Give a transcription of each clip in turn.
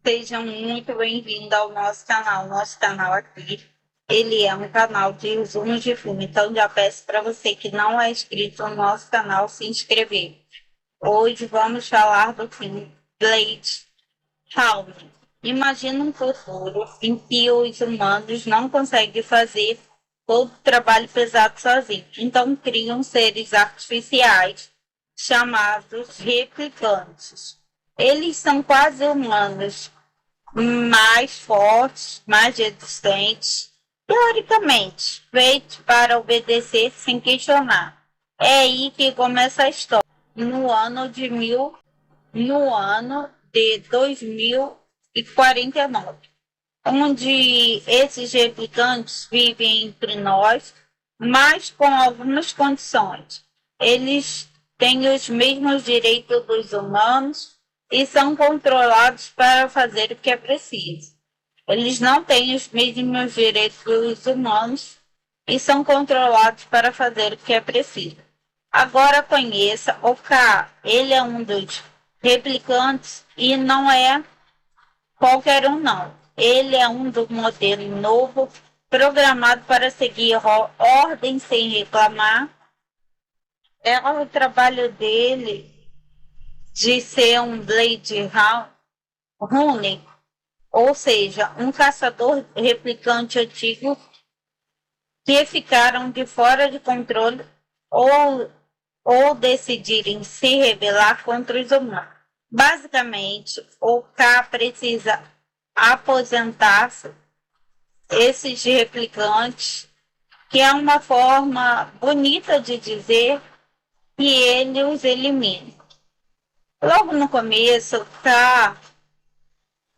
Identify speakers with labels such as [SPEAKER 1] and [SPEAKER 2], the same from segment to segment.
[SPEAKER 1] Sejam muito bem-vindos ao nosso canal. Nosso canal aqui, ele é um canal de resumos de filme, então já peço para você que não é inscrito no nosso canal se inscrever. Hoje vamos falar do filme Blade Runner. Imagina um futuro em que os humanos não conseguem fazer todo o trabalho pesado sozinhos, então criam seres artificiais chamados replicantes. Eles são quase humanos, mais fortes, mais resistentes, teoricamente, feitos para obedecer sem questionar. É aí que começa a história. No ano de 2049, onde esses replicantes vivem entre nós, mas com algumas condições. Eles têm os mesmos direitos dos humanos e são controlados para fazer o que é preciso. Eles não têm os mesmos direitos dos humanos e são controlados para fazer o que é preciso. Agora conheça o K. Ele é um dos replicantes e não é qualquer um, não. Ele é um do modelo novo, programado para seguir ordem sem reclamar. É o trabalho dele de ser um Blade Runner, ou seja, um caçador replicante antigo que ficaram de fora de controle ou decidirem se rebelar contra os humanos. Basicamente, o K precisa aposentar-se esses replicantes, que é uma forma bonita de dizer que ele os elimina. Logo no começo, K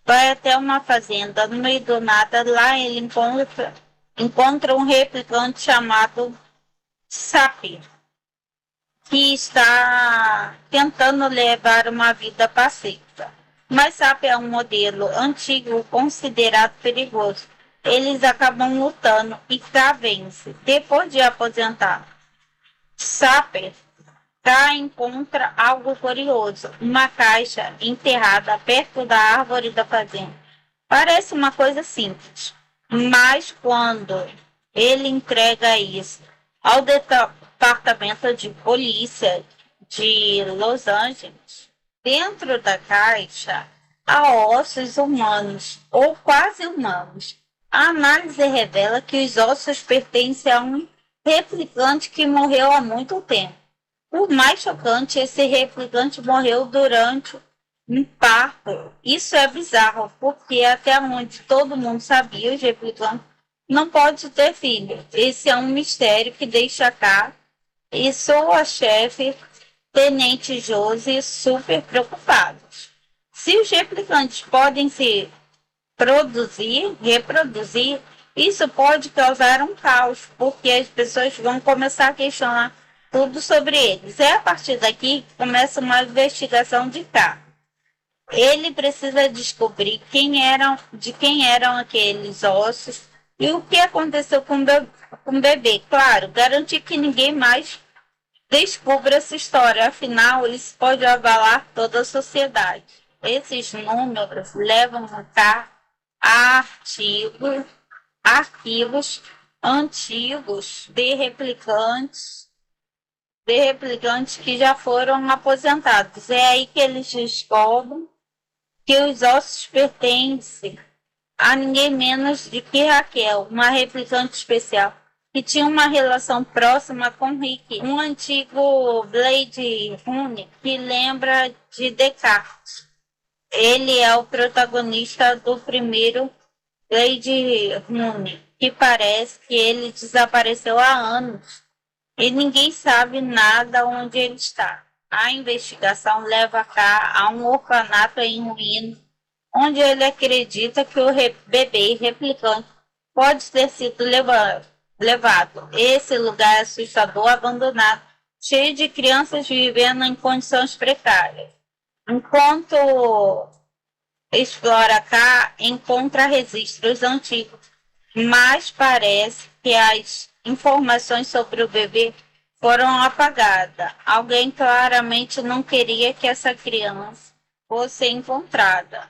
[SPEAKER 1] vai até uma fazenda, no meio do nada, lá ele encontra um replicante chamado Sapir, que está tentando levar uma vida pacífica. Mas Sapir é um modelo antigo considerado perigoso. Eles acabam lutando e K vence. Depois de aposentar, Sapir encontra algo curioso, uma caixa enterrada perto da árvore da fazenda. Parece uma coisa simples, mas quando ele entrega isso ao departamento de polícia de Los Angeles, dentro da caixa há ossos humanos, ou quase humanos. A análise revela que os ossos pertencem a um replicante que morreu há muito tempo. O mais chocante, esse replicante morreu durante um parto. Isso é bizarro, porque até onde todo mundo sabia, os replicantes não podem ter filho. Esse é um mistério que deixa cá e sua chefe, Tenente Josie, super preocupados. Se os replicantes podem se reproduzir, isso pode causar um caos, porque as pessoas vão começar a questionar tudo sobre eles. É a partir daqui que começa uma investigação de K. Ele precisa descobrir de quem eram aqueles ossos e o que aconteceu com o bebê. Claro, garantir que ninguém mais descubra essa história, afinal, isso pode abalar toda a sociedade. Esses números levam a K a arquivos antigos de replicantes que já foram aposentados. É aí que eles descobrem que os ossos pertencem a ninguém menos do que Raquel, uma replicante especial, que tinha uma relação próxima com Rick, um antigo Blade Runner que lembra de Descartes. Ele é o protagonista do primeiro Blade Runner, que parece que ele desapareceu há anos e ninguém sabe nada onde ele está. A investigação leva K a um orfanato em ruínas, onde ele acredita que o bebê replicante pode ter sido levado. Esse lugar é assustador, abandonado, cheio de crianças vivendo em condições precárias. Enquanto explora K, encontra registros antigos, mas parece que as informações sobre o bebê foram apagadas. Alguém claramente não queria que essa criança fosse encontrada.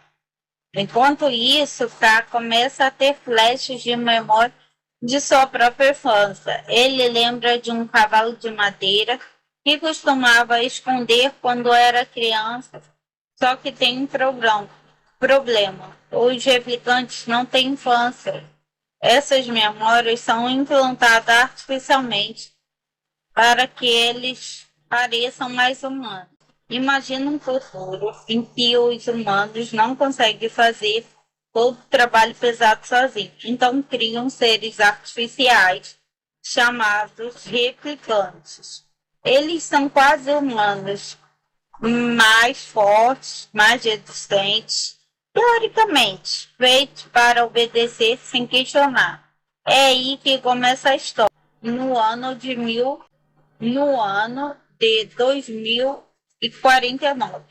[SPEAKER 1] Enquanto isso, K começa a ter flashes de memória de sua própria infância. Ele lembra de um cavalo de madeira que costumava esconder quando era criança, só que tem um problema. Os replicantes não têm infância. Essas memórias são implantadas artificialmente para que eles pareçam mais humanos. Imagina um futuro em que os humanos não conseguem fazer todo o trabalho pesado sozinhos. Então criam seres artificiais chamados replicantes. Eles são quase humanos, mais fortes, mais resistentes, teoricamente, feitos para obedecer sem questionar. É aí que começa a história. No ano de 2049,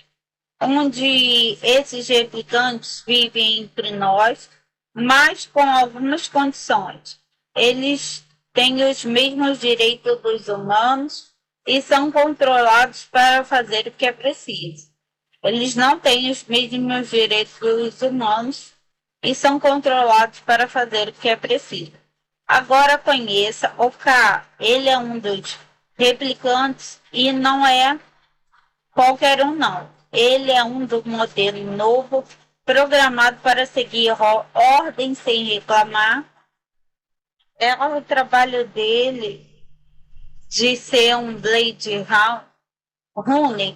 [SPEAKER 1] onde esses replicantes vivem entre nós, mas com algumas condições. Eles têm os mesmos direitos dos humanos e são controlados para fazer o que é preciso. Eles não têm os mesmos direitos dos humanos e são controlados para fazer o que é preciso. Agora conheça o K. Ele é um dos replicantes e não é qualquer um, não. Ele é um do modelo novo, programado para seguir ordem sem reclamar. É o trabalho dele de ser um Blade Runner,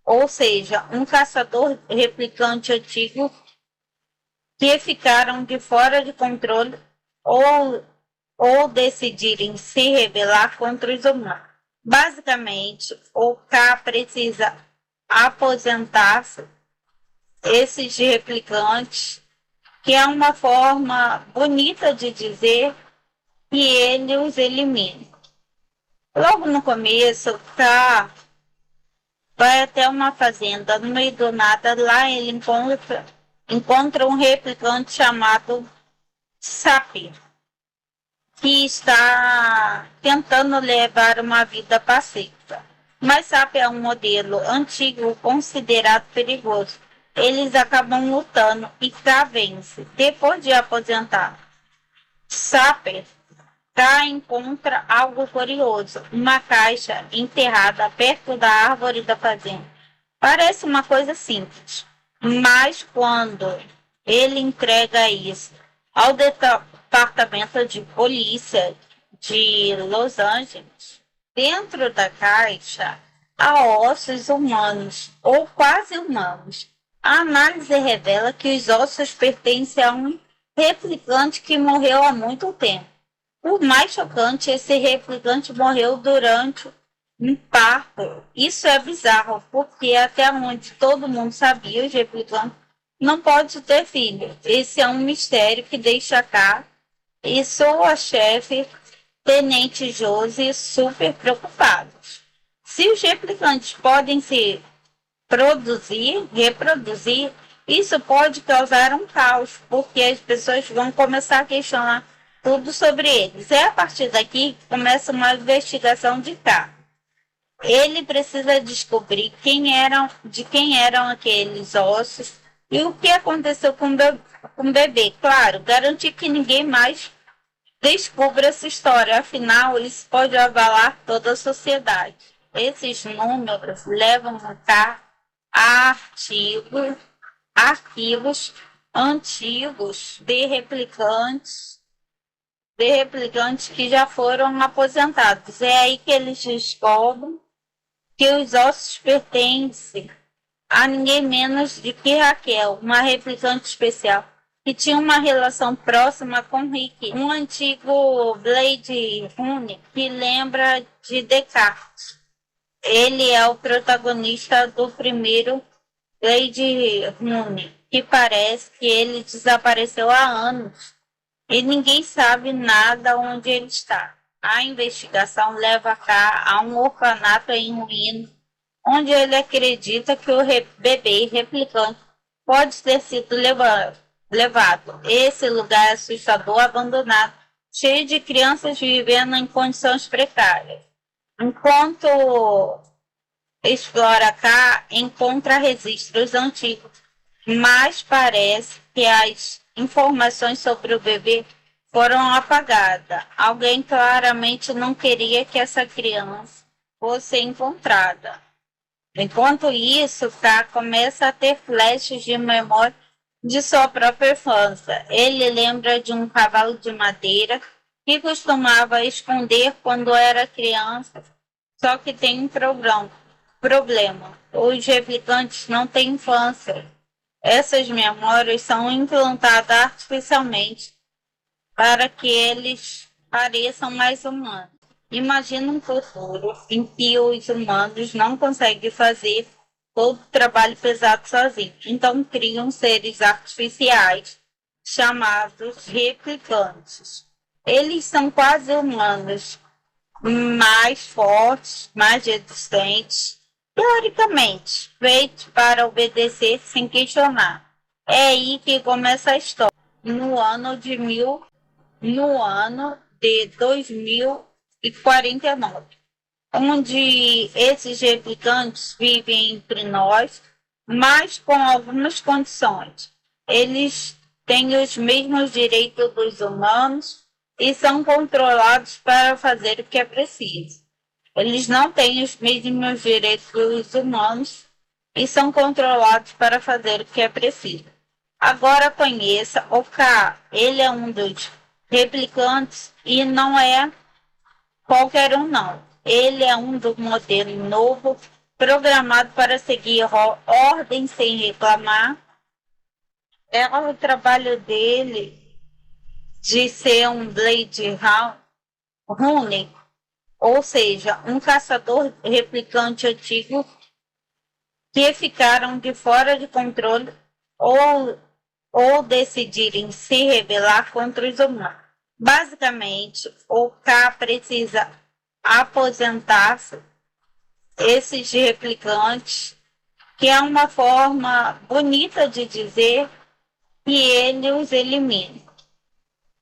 [SPEAKER 1] ou seja, um caçador replicante antigo que ficaram de fora de controle ou decidirem se rebelar contra os humanos. Basicamente, o K precisa aposentar-se esses replicantes, que é uma forma bonita de dizer que ele os elimina. Logo no começo, o K vai até uma fazenda, no meio do nada, lá ele encontra um replicante chamado Sapir, que está tentando levar uma vida pacífica. Mas Sapir é um modelo antigo considerado perigoso. Eles acabam lutando e K vence. Depois de aposentar, Sapir K encontra algo curioso, uma caixa enterrada perto da árvore da fazenda. Parece uma coisa simples, mas quando ele entrega isso ao departamento de polícia de Los Angeles, dentro da caixa há ossos humanos, ou quase humanos. A análise revela que os ossos pertencem a um replicante que morreu há muito tempo. O mais chocante, esse replicante morreu durante um parto. Isso é bizarro, porque até onde todo mundo sabia, os replicantes não podem ter filho. Esse é um mistério que deixa K e sua chefe, Tenente Josie, super preocupados. Se os replicantes podem se reproduzir, isso pode causar um caos, porque as pessoas vão começar a questionar tudo sobre eles. É a partir daqui que começa uma investigação de K. Ele precisa descobrir de quem eram aqueles ossos e o que aconteceu com o bebê. Claro, garantir que ninguém mais descubra essa história, afinal, isso pode abalar toda a sociedade. Esses números levam a K a arquivos antigos de replicantes que já foram aposentados. É aí que eles descobrem que os ossos pertencem a ninguém menos do que Raquel, uma replicante especial, que tinha uma relação próxima com Rick, um antigo Blade Runner que lembra de Descartes. Ele é o protagonista do primeiro Blade Runner, que parece que ele desapareceu há anos e ninguém sabe nada onde ele está. A investigação leva K a um orfanato em ruínas, onde ele acredita que o bebê replicante pode ter sido levado. Esse lugar é assustador, abandonado, cheio de crianças vivendo em condições precárias. Enquanto explora K, encontra registros antigos mas parece que as informações sobre o bebê foram apagadas. Alguém claramente não queria que essa criança fosse encontrada. Enquanto isso, K começa a ter flashes de memória de sua própria infância. Ele lembra de um cavalo de madeira que costumava esconder quando era criança, só que tem um problema. Os replicantes não têm infância. Essas memórias são implantadas artificialmente para que eles pareçam mais humanos. Imagina um futuro em que os humanos não conseguem fazer todo o trabalho pesado sozinhos. Então criam seres artificiais chamados replicantes. Eles são quase humanos, mais fortes, mais resistentes, teoricamente, feitos para obedecer sem questionar. É aí que começa a história. No ano de 2049, onde esses replicantes vivem entre nós, mas com algumas condições. Eles têm os mesmos direitos dos humanos e são controlados para fazer o que é preciso. Eles não têm os mesmos direitos dos humanos e são controlados para fazer o que é preciso. Agora conheça o K. Ele é um dos replicantes e não é qualquer um não. Ele é um do modelo novo, programado para seguir ordem sem reclamar. É o trabalho dele de ser um Blade Runner, ou seja, um caçador replicante antigo que ficaram de fora de controle ou decidirem se rebelar contra os humanos. Basicamente, o K precisa aposentar-se esses replicantes, que é uma forma bonita de dizer que ele os elimina.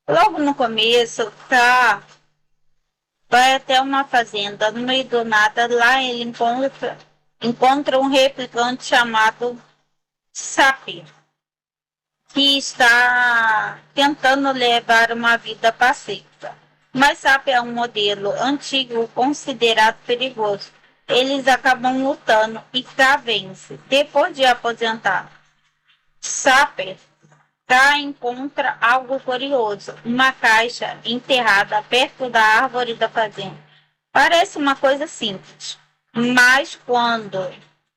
[SPEAKER 1] Logo no começo, o K vai até uma fazenda, no meio do nada, lá ele encontra um replicante chamado Sapir, que está tentando levar uma vida pacífica. Mas Sapir é um modelo antigo considerado perigoso. Eles acabam lutando e K vence. Depois de aposentar, Sapir K encontra algo curioso, uma caixa enterrada perto da árvore da fazenda. Parece uma coisa simples, mas quando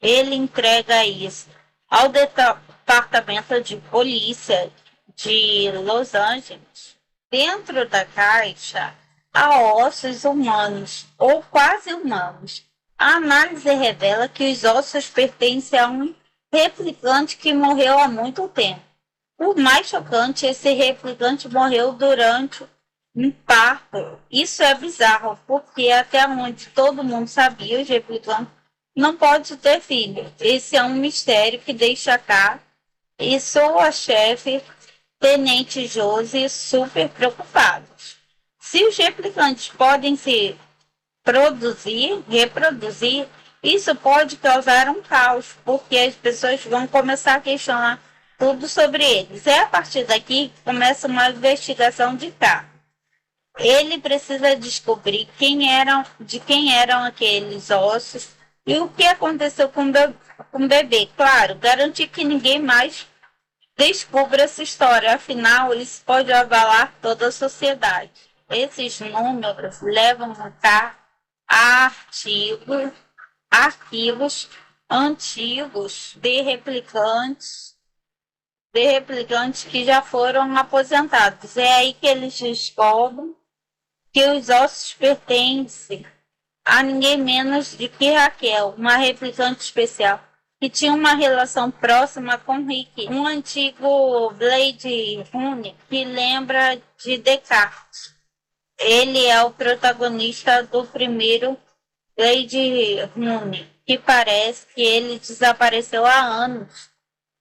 [SPEAKER 1] ele entrega isso ao departamento de polícia de Los Angeles, dentro da caixa há ossos humanos, ou quase humanos. A análise revela que os ossos pertencem a um replicante que morreu há muito tempo. O mais chocante, esse replicante morreu durante um parto. Isso é bizarro, porque até onde todo mundo sabia, os replicantes não podem ter filho. Esse é um mistério que deixa K e sua chefe, Tenente Josie, super preocupados. Se os replicantes podem se reproduzir, isso pode causar um caos, porque as pessoas vão começar a questionar tudo sobre eles. É a partir daqui que começa uma investigação de K. Ele precisa descobrir de quem eram aqueles ossos e o que aconteceu com o bebê. Claro, garantir que ninguém mais descubra essa história, afinal, isso pode abalar toda a sociedade. Esses números levam a K a arquivos antigos de replicantes que já foram aposentados. É aí que eles descobrem que os ossos pertencem a ninguém menos do que Raquel, uma replicante especial, que tinha uma relação próxima com Rick, um antigo Blade Runner que lembra de Descartes. Ele é o protagonista do primeiro Blade Runner, que parece que ele desapareceu há anos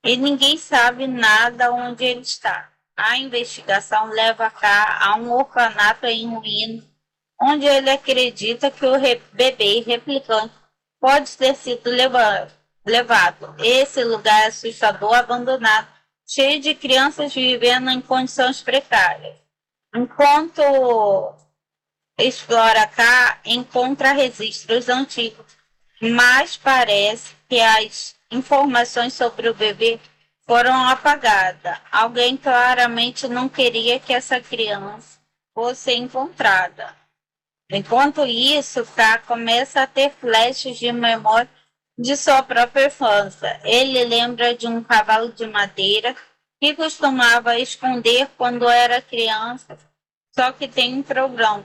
[SPEAKER 1] e ninguém sabe nada onde ele está. A investigação leva K a um orfanato em ruínas, onde ele acredita que o bebê replicante pode ter sido levado. levado. Esse lugar é assustador, abandonado, cheio de crianças vivendo em condições precárias. Enquanto explora cá, encontra registros antigos, mas parece que as informações sobre o bebê foram apagadas. Alguém claramente não queria que essa criança fosse encontrada. Enquanto isso, K começa a ter flashes de memória de sua própria infância. Ele lembra de um cavalo de madeira que costumava esconder quando era criança, só que tem um problema.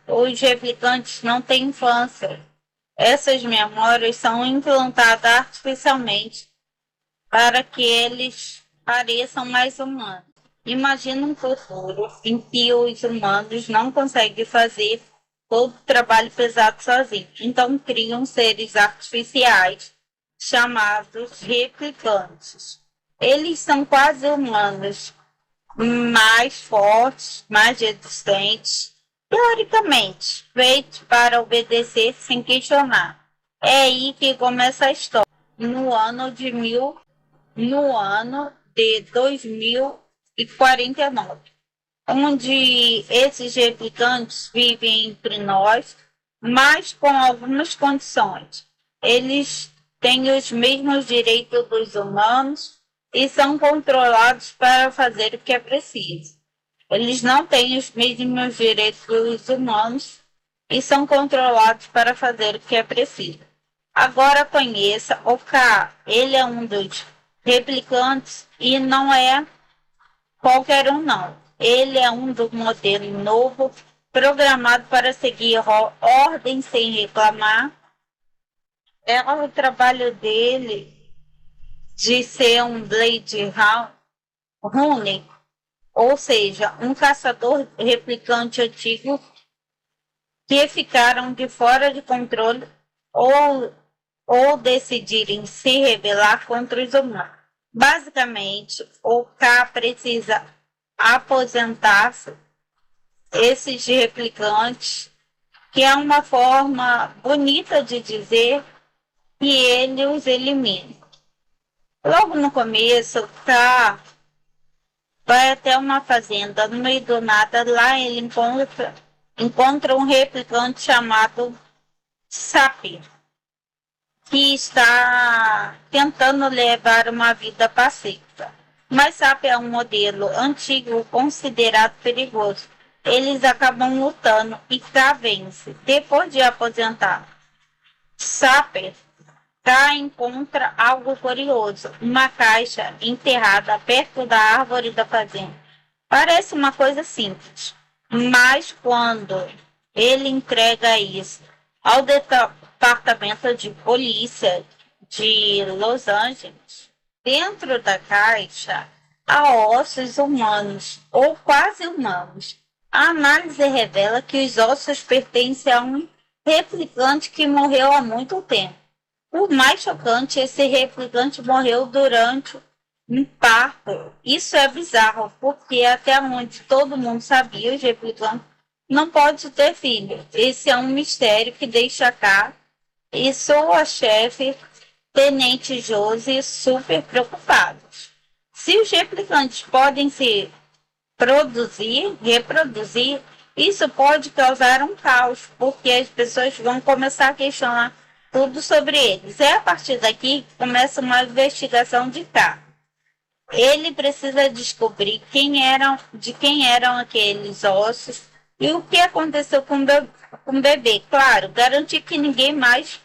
[SPEAKER 1] Os replicantes não têm infância. Essas memórias são implantadas artificialmente para que eles pareçam mais humanos. Imagina um futuro em que os humanos não conseguem fazer todo o trabalho pesado sozinhos. Então criam seres artificiais chamados replicantes. Eles são quase humanos, mais fortes, mais resistentes, teoricamente, feitos para obedecer sem questionar. É aí que começa a história. No ano de 2049, onde esses replicantes vivem entre nós, mas com algumas condições. Eles têm os mesmos direitos dos humanos e são controlados para fazer o que é preciso. Eles não têm os mesmos direitos dos humanos e são controlados para fazer o que é preciso. Agora conheça o K. Ele é um dos replicantes e não é qualquer um não. Ele é um do modelo novo, programado para seguir ordem sem reclamar. É o trabalho dele de ser um Blade Runner, ou seja, um caçador replicante antigo que ficaram de fora de controle ou decidirem se rebelar contra os humanos. Basicamente, o K precisa aposentar-se esses replicantes, que é uma forma bonita de dizer que ele os elimina. Logo no começo, K vai até uma fazenda, no meio do nada, lá ele encontra um replicante chamado Sapir, que está tentando levar uma vida pacífica. Mas Sapir é um modelo antigo considerado perigoso. Eles acabam lutando e K vence. Depois de aposentar, Sapir K encontra algo curioso, uma caixa enterrada perto da árvore da fazenda. Parece uma coisa simples, mas quando ele entrega isso ao departamento de polícia de Los Angeles, dentro da caixa há ossos humanos ou quase humanos. A análise revela que os ossos pertencem a um replicante que morreu há muito tempo. O mais chocante, esse replicante morreu durante um parto. Isso é bizarro, porque até onde todo mundo sabia, os replicantes não podem ter filho. Esse é um mistério que deixa cá e sua chefe, Tenente Josie, super preocupados. Se os replicantes podem se reproduzir, isso pode causar um caos, porque as pessoas vão começar a questionar tudo sobre eles. É a partir daqui que começa uma investigação de K. Ele precisa descobrir de quem eram aqueles ossos e o que aconteceu com o bebê. Claro, garantir que ninguém mais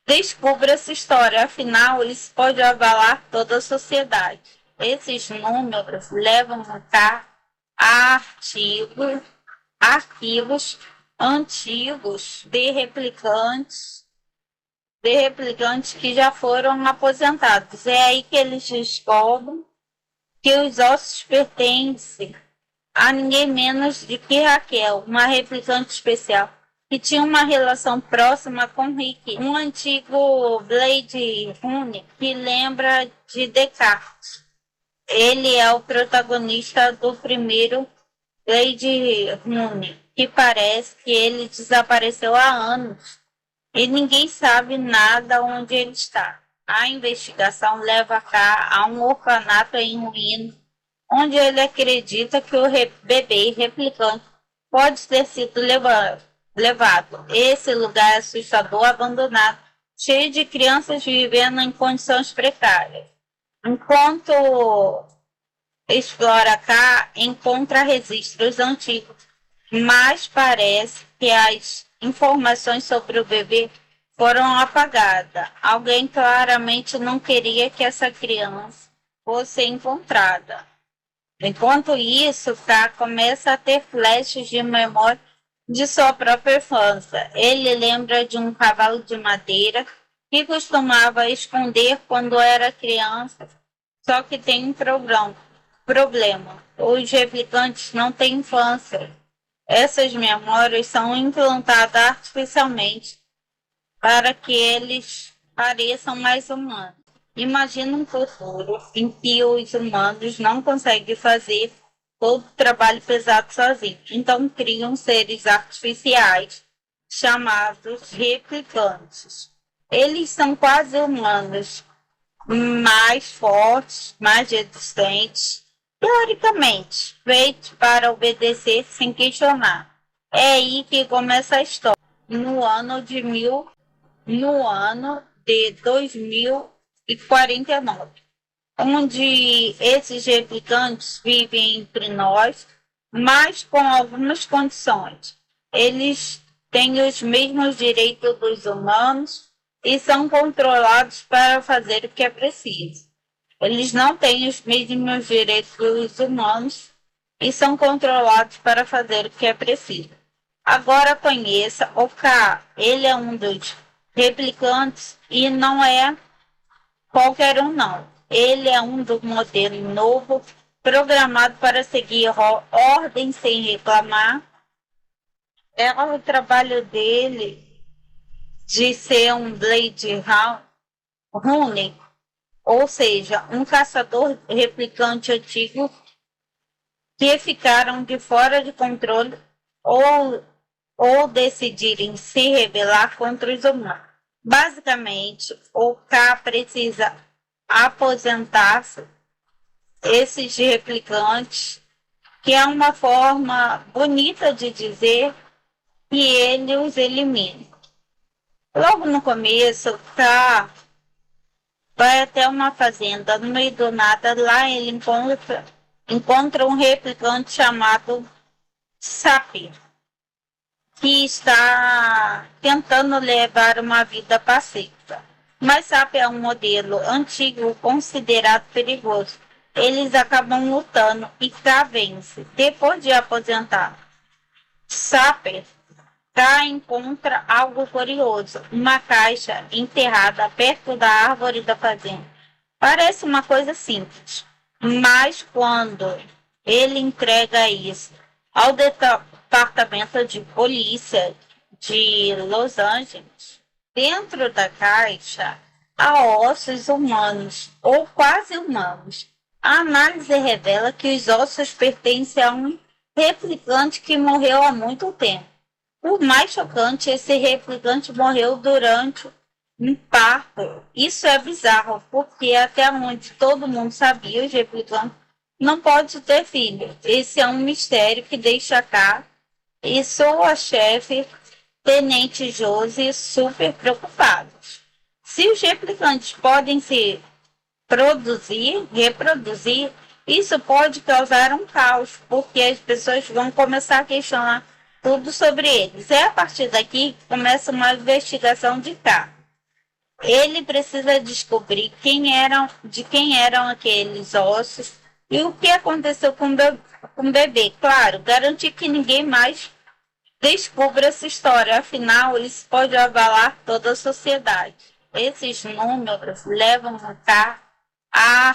[SPEAKER 1] descubra essa história, afinal, isso pode abalar toda a sociedade. Esses números levam a K a arquivos antigos de replicantes que já foram aposentados. É aí que eles descobrem que os ossos pertencem a ninguém menos do que Raquel, uma replicante especial, que tinha uma relação próxima com Rick, um antigo Blade Runner que lembra de Descartes. Ele é o protagonista do primeiro Blade Runner, que parece que ele desapareceu há anos e ninguém sabe nada onde ele está. A investigação leva K a um orfanato em ruínas, onde ele acredita que o bebê replicante pode ter sido levado. Esse lugar é assustador, abandonado, cheio de crianças vivendo em condições precárias. Enquanto explora K, encontra registros antigos, mas parece que as informações sobre o bebê foram apagadas. Alguém claramente não queria que essa criança fosse encontrada. Enquanto isso, K começa a ter flashes de memória de sua própria infância. Ele lembra de um cavalo de madeira que costumava esconder quando era criança, só que tem um problema. Os replicantes não têm infância. Essas memórias são implantadas artificialmente para que eles pareçam mais humanos. Imagina um futuro em que os humanos não conseguem fazer todo o trabalho pesado sozinhos. Então criam seres artificiais chamados replicantes. Eles são quase humanos, mais fortes, mais resistentes, teoricamente, feitos para obedecer sem questionar. É aí que começa a história. No ano de 2049, onde esses replicantes vivem entre nós, mas com algumas condições. Eles têm os mesmos direitos dos humanos e são controlados para fazer o que é preciso. Eles não têm os mesmos direitos dos humanos e são controlados para fazer o que é preciso. Agora conheça o K. Ele é um dos replicantes e não é qualquer um, não. Ele é um do modelo novo, programado para seguir ordem sem reclamar. É o trabalho dele de ser um Blade Runner, ou seja, um caçador replicante antigo que ficaram de fora de controle ou decidirem se rebelar contra os humanos. Basicamente, o K precisa aposentar-se esses replicantes, que é uma forma bonita de dizer que ele os elimina. Logo no começo, K vai até uma fazenda, no meio do nada, lá ele encontra um replicante chamado Sapir, que está tentando levar uma vida pacífica. Mas Sapir é um modelo antigo considerado perigoso. Eles acabam lutando e K vence. Depois de aposentar Sapir, K encontra algo curioso, uma caixa enterrada perto da árvore da fazenda. Parece uma coisa simples, mas quando ele entrega isso ao departamento de polícia de Los Angeles, dentro da caixa há ossos humanos, ou quase humanos. A análise revela que os ossos pertencem a um replicante que morreu há muito tempo. O mais chocante, esse replicante morreu durante um parto. Isso é bizarro, porque até onde todo mundo sabia, os replicantes não podem ter filho. Esse é um mistério que deixa K e sua chefe, Tenente Josie, super preocupados. Se os replicantes podem se reproduzir, isso pode causar um caos, porque as pessoas vão começar a questionar tudo sobre eles. É a partir daqui que começa uma investigação de K. Ele precisa descobrir de quem eram aqueles ossos e o que aconteceu com o bebê. Claro, garantir que ninguém mais descubra essa história, afinal, isso pode abalar toda a sociedade. Esses números levam a K a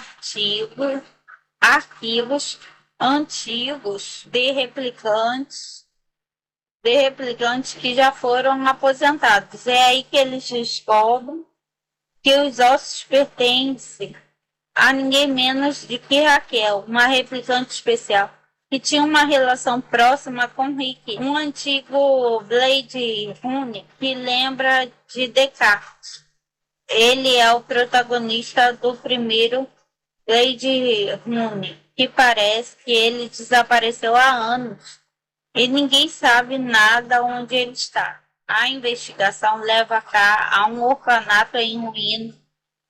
[SPEAKER 1] arquivos antigos de replicantes que já foram aposentados. É aí que eles descobrem que os ossos pertencem a ninguém menos do que Raquel, uma replicante especial que tinha uma relação próxima com Rick, um antigo Blade Runner que lembra de Descartes. Ele é o protagonista do primeiro Blade Runner, que parece que ele desapareceu há anos e ninguém sabe nada onde ele está. A investigação leva K a um orfanato em ruínas,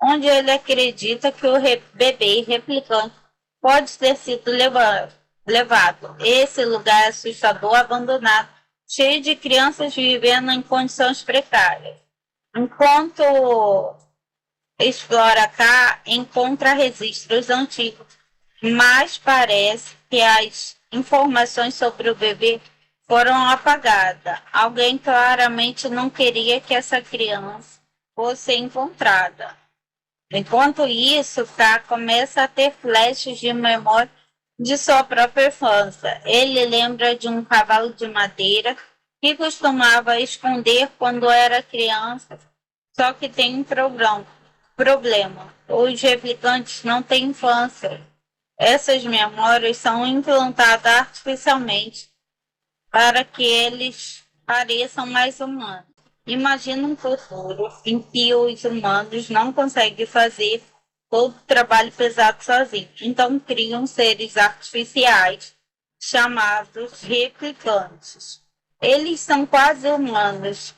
[SPEAKER 1] onde ele acredita que o bebê replicante pode ter sido levado. Esse lugar é assustador, abandonado, cheio de crianças vivendo em condições precárias. Enquanto explora K, encontra registros antigos, mas parece que as informações sobre o bebê foram apagadas. Alguém claramente não queria que essa criança fosse encontrada. Enquanto isso, K começa a ter flashes de memória de sua própria infância. Ele lembra de um cavalo de madeira que costumava esconder quando era criança, só que tem um problema. Os replicantes não têm infância. Essas memórias são implantadas artificialmente para que eles pareçam mais humanos. Imagina um futuro em que os humanos não conseguem fazer todo o trabalho pesado sozinhos. Então criam seres artificiais chamados replicantes. Eles são quase humanos,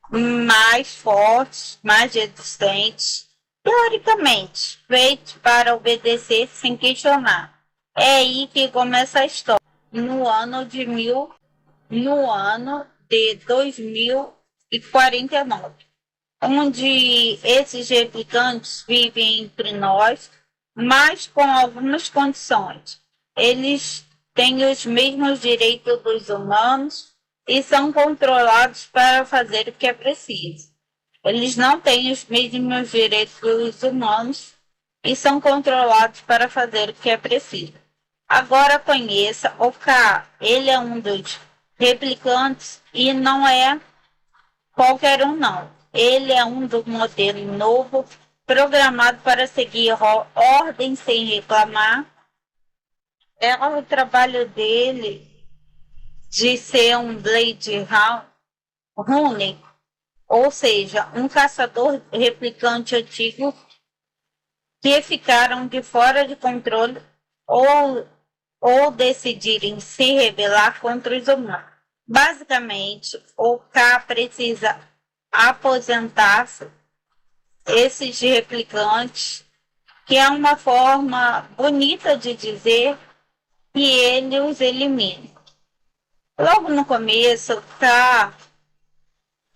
[SPEAKER 1] mais fortes, mais resistentes, teoricamente, feitos para obedecer sem questionar. É aí que começa a história. No ano de 2049, onde esses replicantes vivem entre nós, mas com algumas condições. Eles têm os mesmos direitos dos humanos e são controlados para fazer o que é preciso. Eles não têm os mesmos direitos dos humanos e são controlados para fazer o que é preciso. Agora conheça o K. Ele é um dos replicantes e não é qualquer um não. Ele é um do modelo novo, programado para seguir ordem sem reclamar. É o trabalho dele de ser um Blade Runner, ou seja, um caçador replicante antigo que ficaram de fora de controle ou decidirem se rebelar contra os humanos. Basicamente, o K precisa aposentar-se esses replicantes, que é uma forma bonita de dizer que ele os elimina. Logo no começo, K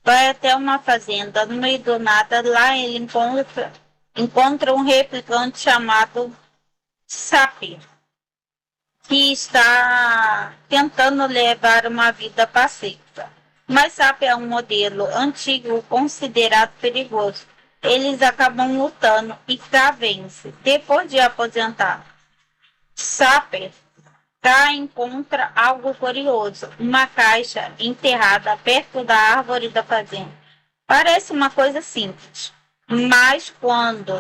[SPEAKER 1] vai até uma fazenda, no meio do nada, lá ele encontra um replicante chamado Sapir, que está tentando levar uma vida pacífica. Mas Sapir é um modelo antigo considerado perigoso. Eles acabam lutando e K vence. Depois de aposentar, Sapir K encontra algo curioso, uma caixa enterrada perto da árvore da fazenda. Parece uma coisa simples, mas quando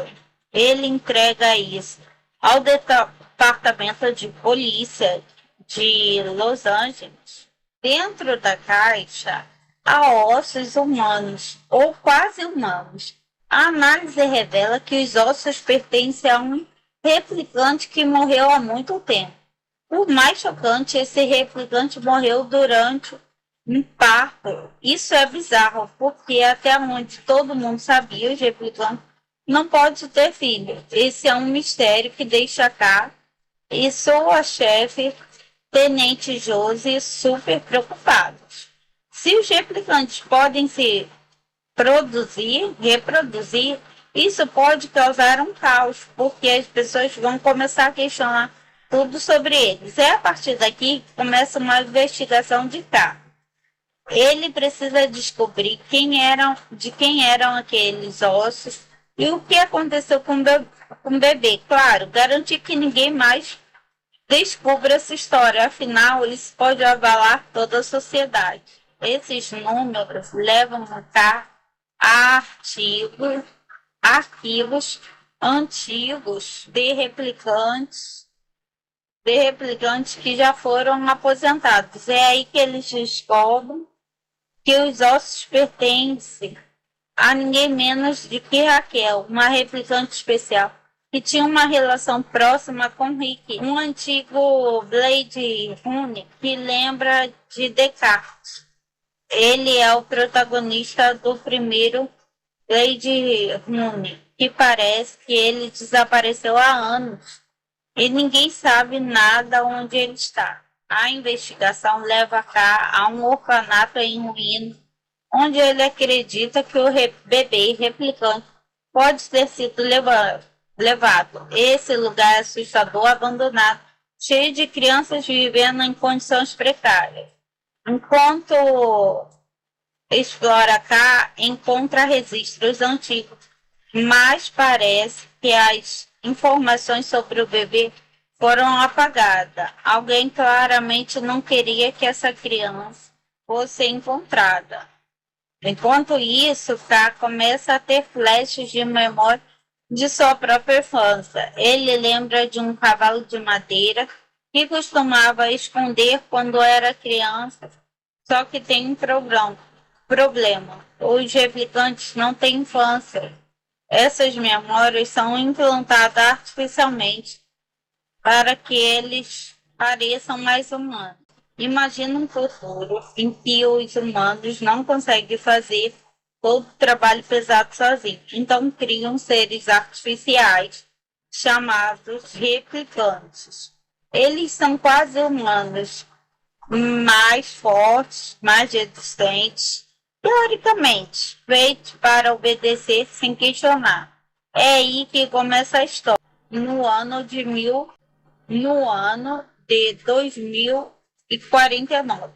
[SPEAKER 1] ele entrega isso ao departamento de polícia de Los Angeles, dentro da caixa há ossos humanos ou quase humanos. A análise revela que os ossos pertencem a um replicante que morreu há muito tempo. O mais chocante, esse replicante morreu durante um parto. Isso é bizarro, porque até onde todo mundo sabia, os replicantes não podem ter filho. Esse é um mistério que deixa K e sua chefe, Tenente Josie, super preocupados. Se os replicantes podem se reproduzir, isso pode causar um caos, porque as pessoas vão começar a questionar tudo sobre eles. É a partir daqui que começa uma investigação de K. Ele precisa descobrir de quem eram aqueles ossos e o que aconteceu com o bebê. Claro, garantir que ninguém mais descubra essa história, afinal, isso pode abalar toda a sociedade. Esses números levam a K a arquivos antigos de replicantes de replicantes que já foram aposentados. É aí que eles descobrem que os ossos pertencem a ninguém menos do que Raquel, uma replicante especial, que tinha uma relação próxima com Rick, um antigo Blade Runner que lembra de Descartes. Ele é o protagonista do primeiro Blade Runner, que parece que ele desapareceu há anos e ninguém sabe nada onde ele está. A investigação leva cá a um orfanato em ruínas, onde ele acredita que o bebê replicante pode ter sido levado. Esse lugar é assustador, abandonado, cheio de crianças vivendo em condições precárias. Enquanto explora cá, encontra registros antigos, mas parece que as informações sobre o bebê foram apagadas. Alguém claramente não queria que essa criança fosse encontrada. Enquanto isso, K começa a ter flashes de memória de sua própria infância. Ele lembra de um cavalo de madeira que costumava esconder quando era criança, só que tem um problema. Os replicantes não têm infância. Essas memórias são implantadas artificialmente para que eles pareçam mais humanos. Imagina um futuro em que os humanos não conseguem fazer todo o trabalho pesado sozinhos. Então criam seres artificiais chamados replicantes. Eles são quase humanos, mais fortes, mais resistentes, teoricamente, feitos para obedecer sem questionar. É aí que começa a história. No ano de 2049,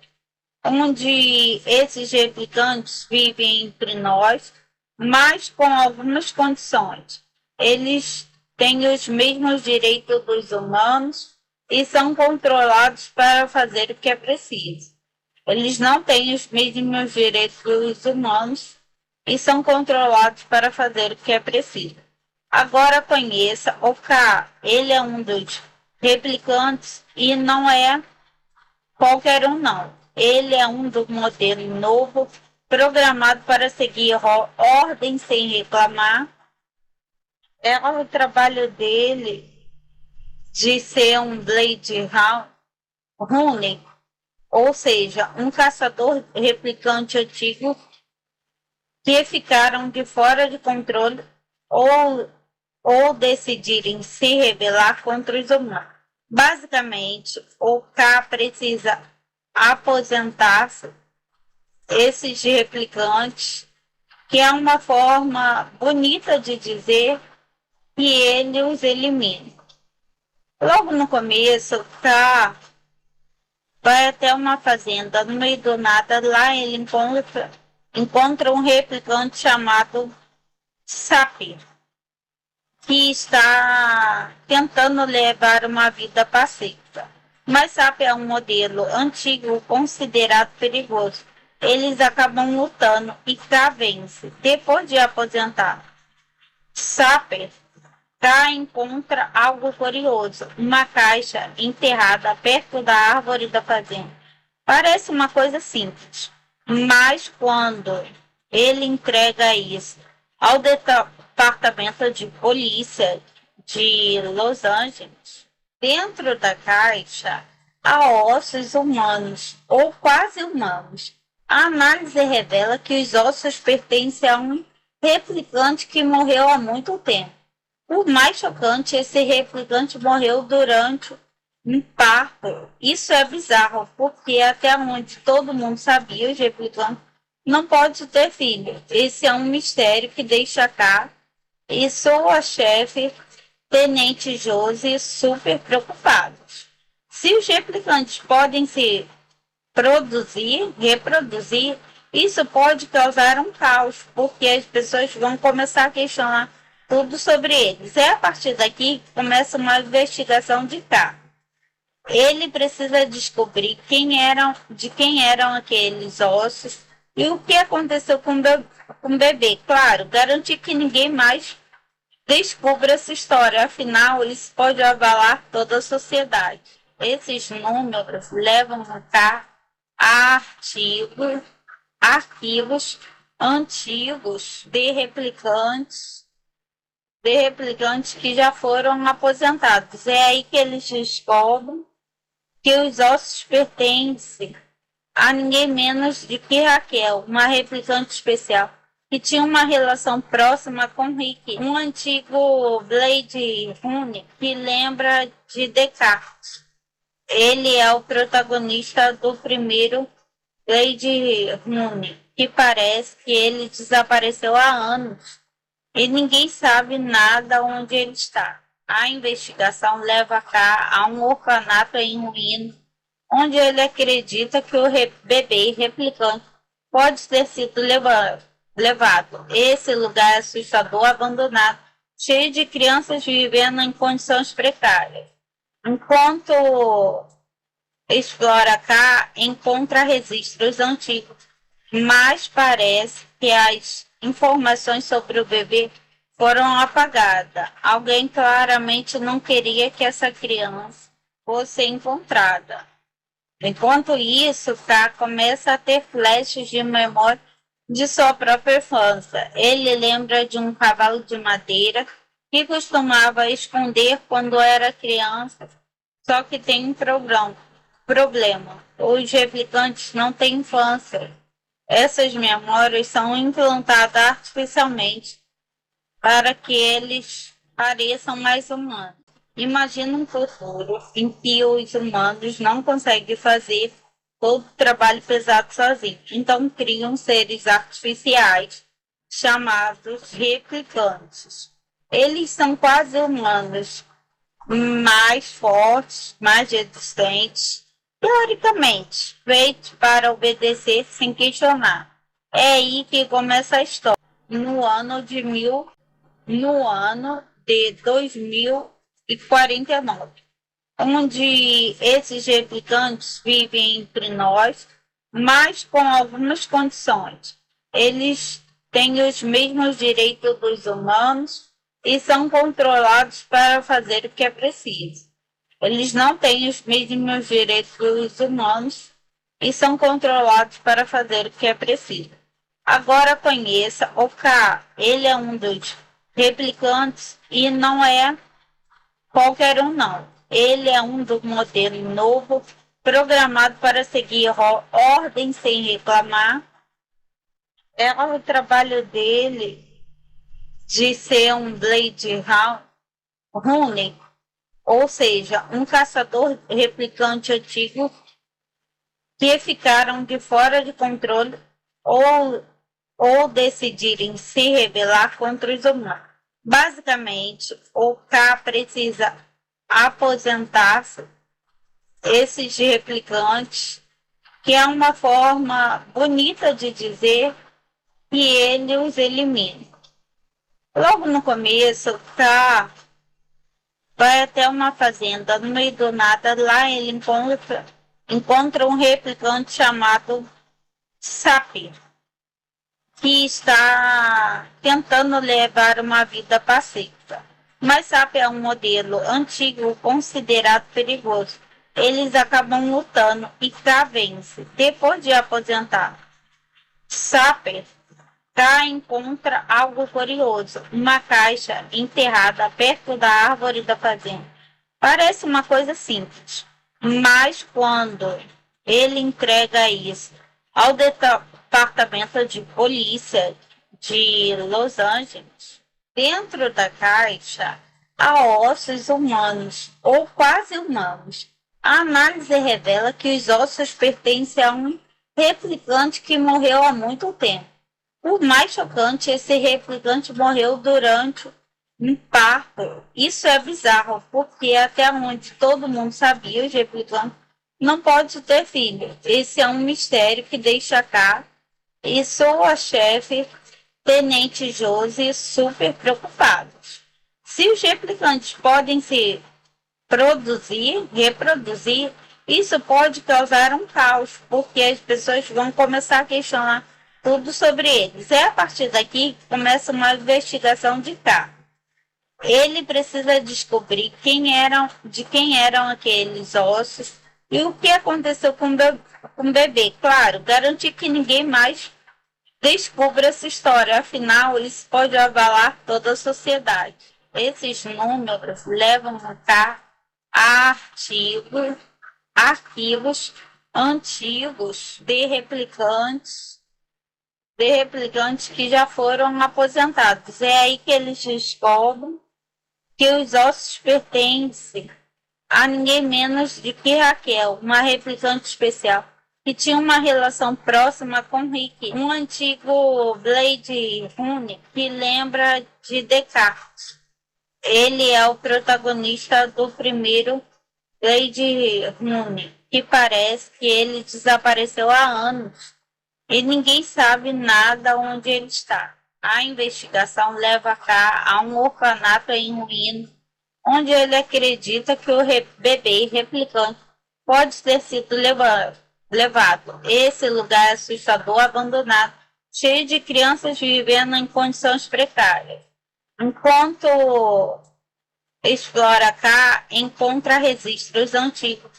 [SPEAKER 1] onde esses replicantes vivem entre nós, mas com algumas condições. Eles têm os mesmos direitos dos humanos e são controlados para fazer o que é preciso. Eles não têm os mesmos direitos dos humanos e são controlados para fazer o que é preciso. Agora conheça o K. Ele é um dos replicantes e não é qualquer um não. Ele é um do modelo novo, programado para seguir ordem sem reclamar. É o trabalho dele de ser um Blade Runner, ou seja, um caçador replicante antigo que ficaram de fora de controle ou decidirem se rebelar contra os humanos. Basicamente, o K precisa aposentar-se esses replicantes, que é uma forma bonita de dizer que ele os elimina. Logo no começo, K vai até uma fazenda, no meio do nada, lá ele encontra um replicante chamado Sapir, que está tentando levar uma vida pacífica. Mas Sapir é um modelo antigo considerado perigoso. Eles acabam lutando e K vence. Depois de aposentar, Sapir K encontra algo curioso, uma caixa enterrada perto da árvore da fazenda. Parece uma coisa simples, mas quando ele entrega isso ao departamento de polícia de Los Angeles, dentro da caixa há ossos humanos, ou quase humanos. A análise revela que os ossos pertencem a um replicante que morreu há muito tempo. O mais chocante, esse replicante morreu durante um parto. Isso é bizarro, porque até onde todo mundo sabia, os replicantes não podem ter filho. Esse é um mistério que deixa K e sua chefe, Tenente Josie, super preocupados. Se os replicantes podem se reproduzir, isso pode causar um caos, porque as pessoas vão começar a questionar tudo sobre eles. É a partir daqui que começa uma investigação de K. Ele precisa descobrir de quem eram aqueles ossos e o que aconteceu com o bebê. Claro, garantir que ninguém mais Descubra essa história, afinal, isso pode abalar toda a sociedade. Esses números levam a arquivos antigos de replicantes que já foram aposentados. É aí que eles descobrem que os ossos pertencem a ninguém menos do que Raquel, uma replicante especial, que tinha uma relação próxima com Rick, um antigo Blade Runner que lembra de Descartes. Ele é o protagonista do primeiro Blade Runner, que parece que ele desapareceu há anos e ninguém sabe nada onde ele está. A investigação leva K a um orfanato em ruínas, onde ele acredita que o bebê replicante pode ter sido levado. Esse lugar é assustador, abandonado, cheio de crianças vivendo em condições precárias. Enquanto explora K, encontra registros antigos, mas parece que as informações sobre o bebê foram apagadas. Alguém claramente não queria que essa criança fosse encontrada. Enquanto isso, K começa a ter flashes de memória de sua própria infância. Ele lembra de um cavalo de madeira que costumava esconder quando era criança, só que tem um problema. Os replicantes não têm infância. Essas memórias são implantadas artificialmente para que eles pareçam mais humanos. Imagina um futuro em que os humanos não conseguem fazer todo o trabalho pesado sozinhos. Então criam seres artificiais chamados replicantes. Eles são quase humanos, mais fortes, mais resistentes, teoricamente, feitos para obedecer sem questionar. É aí que começa a história. No ano de 2049, onde esses replicantes vivem entre nós, mas com algumas condições. Eles têm os mesmos direitos dos humanos e são controlados para fazer o que é preciso. Eles não têm os mesmos direitos dos humanos e são controlados para fazer o que é preciso. Agora conheça o K. Ele é um dos replicantes e não é qualquer um, não. Ele é um do modelo novo, programado para seguir ordem sem reclamar. É o trabalho dele de ser um Blade Runner, ou seja, um caçador replicante antigo que ficaram de fora de controle ou decidirem se rebelar contra os humanos. Basicamente, o K precisa aposentar-se esses replicantes, que é uma forma bonita de dizer que ele os elimina. Logo no começo, K vai até uma fazenda, no meio do nada, lá ele encontra um replicante chamado Sapir, que está tentando levar uma vida pacífica. Mas Sapir é um modelo antigo considerado perigoso. Eles acabam lutando e K vence. Depois de aposentar, Sapir K encontra algo curioso, uma caixa enterrada perto da árvore da fazenda. Parece uma coisa simples, mas quando ele entrega isso ao departamento de polícia de Los Angeles, dentro da caixa há ossos humanos, ou quase humanos. A análise revela que os ossos pertencem a um replicante que morreu há muito tempo. O mais chocante, esse replicante morreu durante um parto. Isso é bizarro, porque até onde todo mundo sabia, os replicantes não podem ter filho. Esse é um mistério que deixa K e sua chefe, Tenente Josie, super preocupados. Se os replicantes podem se reproduzir, isso pode causar um caos, porque as pessoas vão começar a questionar tudo sobre eles. É a partir daqui que começa uma investigação de K. Ele precisa descobrir de quem eram aqueles ossos e o que aconteceu com o bebê. Claro, garantir que ninguém mais descubra essa história, afinal, isso pode abalar toda a sociedade. Esses números levam a arquivos antigos de replicantes que já foram aposentados. É aí que eles descobrem que os ossos pertencem a ninguém menos do que Raquel, uma replicante especial, que tinha uma relação próxima com Rick, um antigo Blade Runner que lembra de Descartes. Ele é o protagonista do primeiro Blade Runner, que parece que ele desapareceu há anos e ninguém sabe nada onde ele está. A investigação leva K a um orfanato em ruínas, onde ele acredita que o bebê replicante pode ter sido levado. Esse lugar é assustador, abandonado, cheio de crianças vivendo em condições precárias. Enquanto explora K, encontra registros antigos,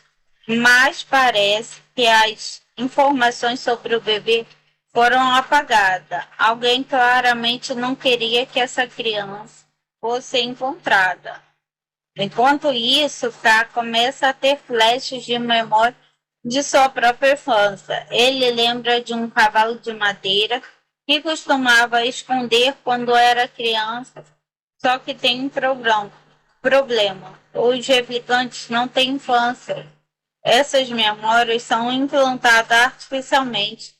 [SPEAKER 1] mas parece que as informações sobre o bebê foram apagadas. Alguém claramente não queria que essa criança fosse encontrada. Enquanto isso, K começa a ter flashes de memória de sua própria infância. Ele lembra de um cavalo de madeira que costumava esconder quando era criança, só que tem um problema. Os replicantes não têm infância. Essas memórias são implantadas artificialmente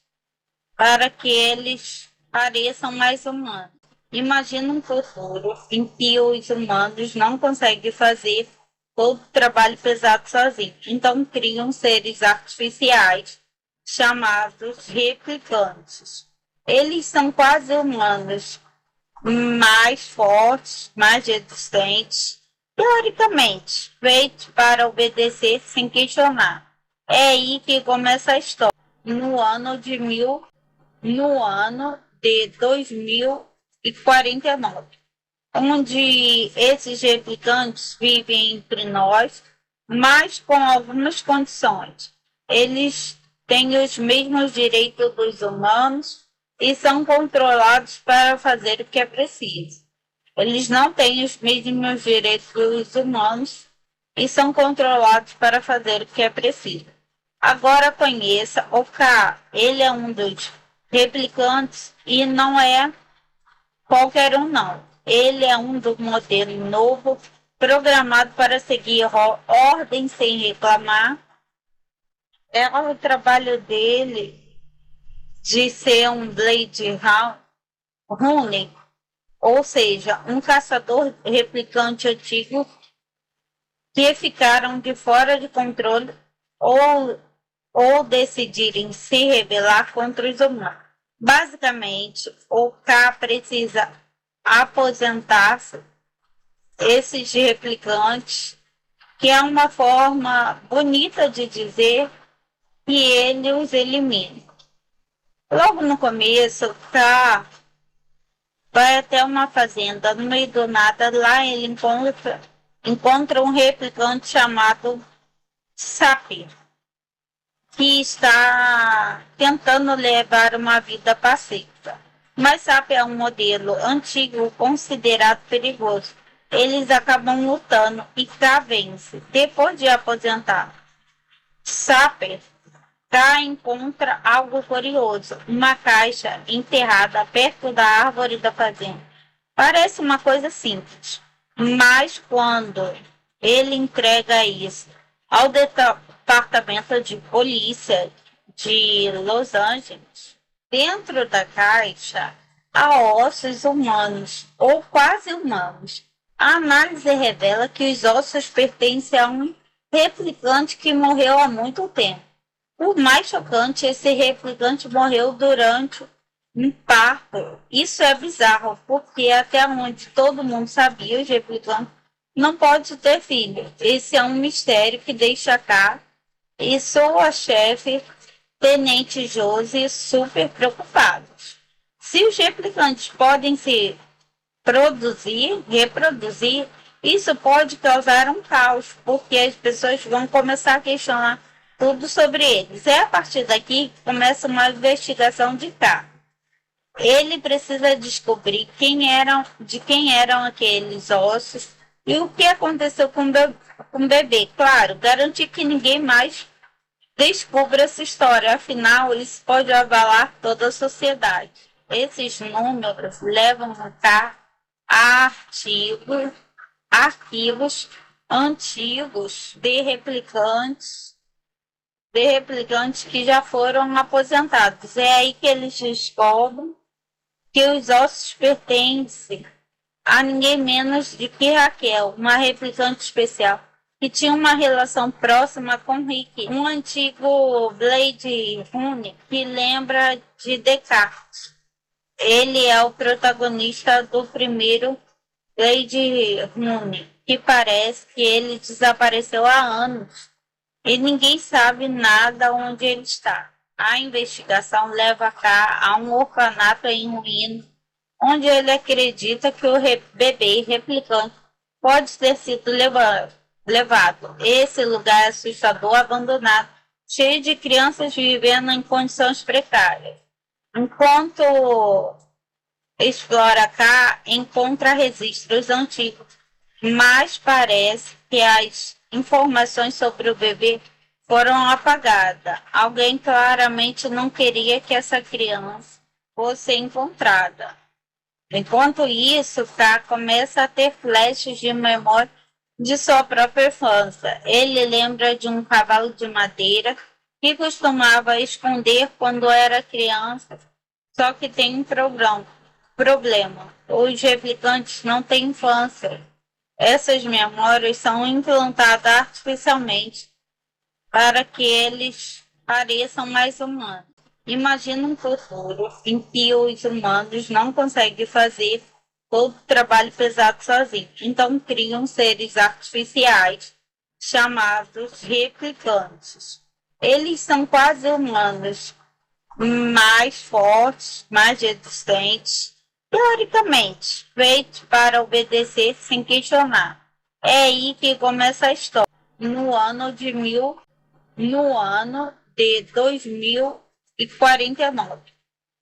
[SPEAKER 1] para que eles pareçam mais humanos. Imagina um futuro em que os humanos não conseguem fazer todo o trabalho pesado sozinhos. Então criam seres artificiais chamados replicantes. Eles são quase humanos, mais fortes, mais resistentes, teoricamente, feitos para obedecer sem questionar. É aí que começa a história. No ano de 2049, onde esses replicantes vivem entre nós, mas com algumas condições. Eles têm os mesmos direitos dos humanos e são controlados para fazer o que é preciso. Eles não têm os mesmos direitos dos humanos e são controlados para fazer o que é preciso. Agora conheça o K. Ele é um dos replicantes e não é qualquer um não. Ele é um do modelo novo, programado para seguir ordem sem reclamar. É o trabalho dele de ser um Blade Runner, ou seja, um caçador replicante antigo que ficaram de fora de controle ou decidirem se rebelar contra os humanos. Basicamente, o K precisa aposentar-se esses replicantes, que é uma forma bonita de dizer que ele os elimina. Logo no começo, K vai até uma fazenda no meio do nada. Lá ele encontra um replicante chamado Sapir, que está tentando levar uma vida pacífica. Mas Sapir é um modelo antigo considerado perigoso. Eles acabam lutando e K vence. Depois de aposentar, Sapir K encontra algo curioso, uma caixa enterrada perto da árvore da fazenda. Parece uma coisa simples, mas quando ele entrega isso ao departamento de polícia de Los Angeles, dentro da caixa há ossos humanos ou quase humanos. A análise revela que os ossos pertencem a um replicante que morreu há muito tempo. O mais chocante, esse replicante morreu durante um parto. Isso é bizarro, porque até onde todo mundo sabia, os replicantes não podem ter filho. Esse é um mistério que deixa K e sua chefe, Tenente Josie, super preocupados. Se os replicantes podem ser produzir, reproduzir, isso pode causar um caos, porque as pessoas vão começar a questionar tudo sobre eles. É a partir daqui que começa uma investigação de cá. Ele precisa descobrir de quem eram aqueles ossos e o que aconteceu com o bebê. Claro, garantir que ninguém mais descubra essa história, afinal, isso pode abalar toda a sociedade. Esses números levam a arquivos antigos de replicantes que já foram aposentados. É aí que eles descobrem que os ossos pertencem a ninguém menos do que Raquel, uma replicante especial, que tinha uma relação próxima com Rick, um antigo Blade Runner que lembra de Descartes. Ele é o protagonista do primeiro Blade Runner, que parece que ele desapareceu há anos e ninguém sabe nada onde ele está. A investigação leva cá a um orfanato em ruínas, onde ele acredita que o bebê replicante pode ter sido levado. Esse lugar é assustador, abandonado, cheio de crianças vivendo em condições precárias. Enquanto explora cá, encontra registros antigos, mas parece que as informações sobre o bebê foram apagadas. Alguém claramente não queria que essa criança fosse encontrada. Enquanto isso, K começa a ter flashes de memória de sua própria infância. Ele lembra de um cavalo de madeira que costumava esconder quando era criança, só que tem um problema. Os replicantes não têm infância. Essas memórias são implantadas artificialmente para que eles pareçam mais humanos. Imagina um futuro em que os humanos não conseguem fazer todo o trabalho pesado sozinhos. Então criam seres artificiais chamados replicantes. Eles são quase humanos, mais fortes, mais resistentes, teoricamente, feitos para obedecer sem questionar. É aí que começa a história. No ano de 2049,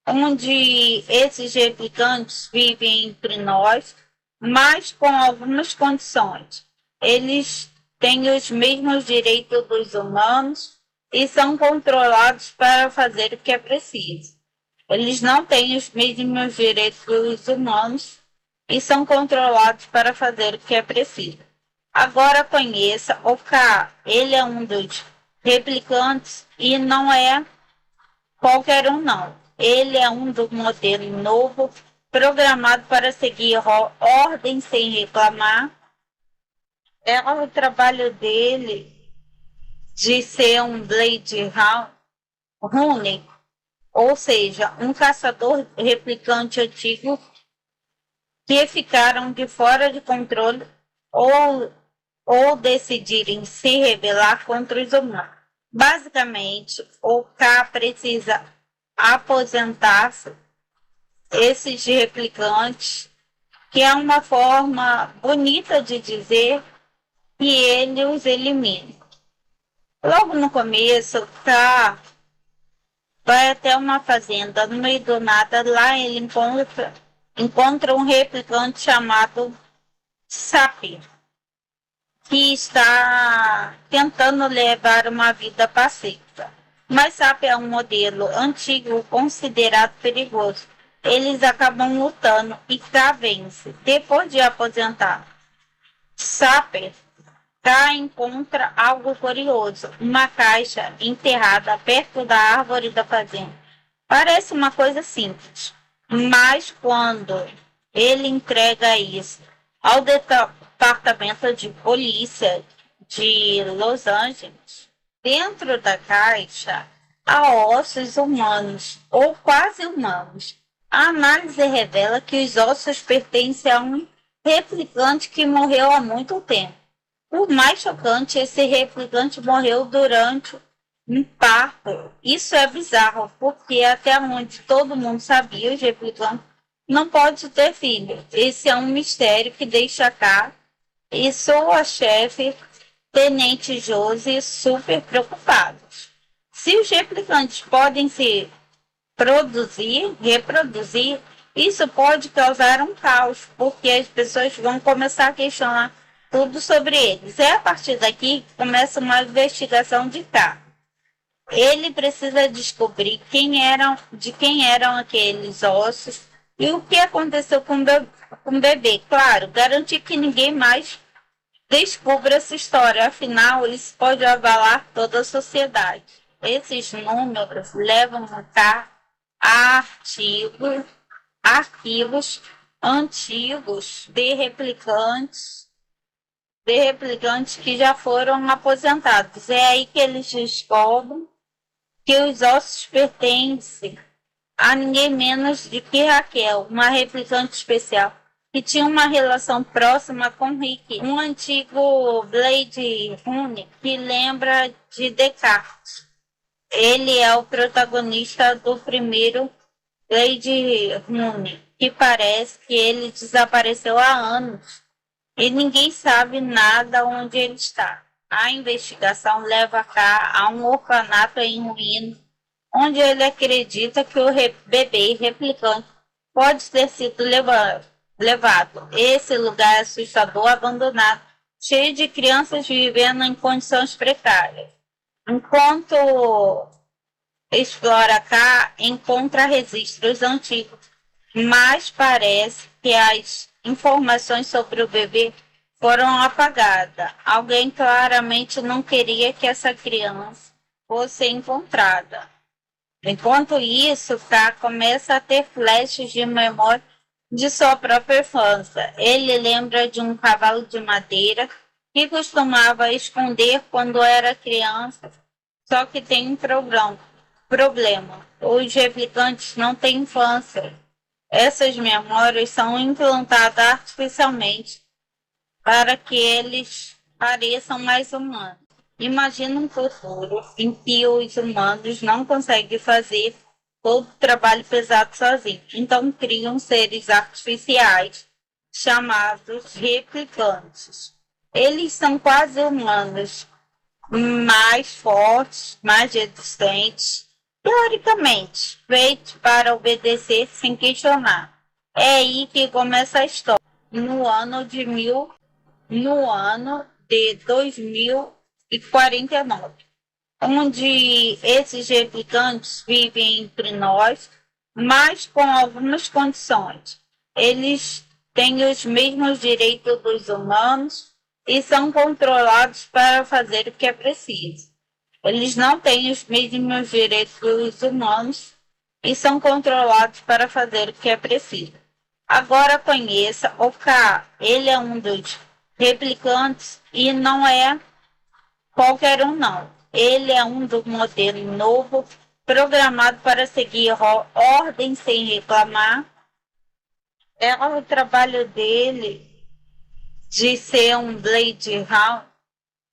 [SPEAKER 1] onde esses replicantes vivem entre nós, mas com algumas condições. Eles têm os mesmos direitos dos humanos e são controlados para fazer o que é preciso. Eles não têm os mesmos direitos dos humanos e são controlados para fazer o que é preciso. Agora conheça o K. Ele é um dos replicantes e não é qualquer um, não. Ele é um do modelo novo, programado para seguir ordem sem reclamar. É o trabalho dele de ser um Blade Runner, ou seja, um caçador replicante antigo que ficaram de fora de controle ou decidirem se rebelar contra os humanos. Basicamente, o K precisa aposentar-se esses replicantes, que é uma forma bonita de dizer que ele os elimina. Logo no começo, o K vai até uma fazenda, no meio do nada, lá ele encontra um replicante chamado Sapir, que está tentando levar uma vida pacífica. Mas Sapir é um modelo antigo considerado perigoso. Eles acabam lutando e K vence. Depois de aposentar, Sapir K encontra algo curioso, uma caixa enterrada perto da árvore da fazenda. Parece uma coisa simples, mas quando ele entrega isso ao departamento de polícia de Los Angeles, dentro da caixa há ossos humanos, ou quase humanos. A análise revela que os ossos pertencem a um replicante que morreu há muito tempo. O mais chocante, esse replicante morreu durante um parto. Isso é bizarro, porque até onde todo mundo sabia, os replicantes não pode ter filho. Esse é um mistério que deixa K e sua chefe, Tenente Josie, super preocupados. Se os replicantes podem se reproduzir, isso pode causar um caos, porque as pessoas vão começar a questionar tudo sobre eles. É a partir daqui que começa uma investigação de K. Ele precisa descobrir de quem eram aqueles ossos e o que aconteceu com o bebê. Claro, garantir que ninguém mais descubra essa história, afinal, isso pode abalar toda a sociedade. Esses números levam a K a arquivos antigos de replicantes que já foram aposentados. É aí que eles descobrem que os ossos pertencem a ninguém menos do que Raquel, uma replicante especial, que tinha uma relação próxima com Rick, um antigo Blade Runner que lembra de Descartes. Ele é o protagonista do primeiro Blade Runner, que parece que ele desapareceu há anos e ninguém sabe nada onde ele está. A investigação leva K a um orfanato em ruínas, onde ele acredita que o bebê replicante pode ter sido levado. Esse lugar é assustador, abandonado, cheio de crianças vivendo em condições precárias. Enquanto explora K, encontra registros antigos, mas parece que as informações sobre o bebê foram apagadas. Alguém claramente não queria que essa criança fosse encontrada. Enquanto isso, K começa a ter flashes de memória de sua própria infância. Ele lembra de um cavalo de madeira que costumava esconder quando era criança, só que tem um problema. Os replicantes não têm infância. Essas memórias são implantadas artificialmente para que eles pareçam mais humanos. Imagina um futuro em que os humanos não conseguem fazer todo o trabalho pesado sozinhos. Então criam seres artificiais chamados replicantes. Eles são quase humanos, mais fortes, mais resistentes, teoricamente, feitos para obedecer sem questionar. É aí que começa a história. No ano de 2049, onde esses replicantes vivem entre nós, mas com algumas condições. Eles têm os mesmos direitos dos humanos e são controlados para fazer o que é preciso. Eles não têm os mesmos direitos dos humanos e são controlados para fazer o que é preciso. Agora conheça o K. Ele é um dos replicantes e não é qualquer um não. Ele é um do modelo novo, programado para seguir ordem sem reclamar. É o trabalho dele de ser um Blade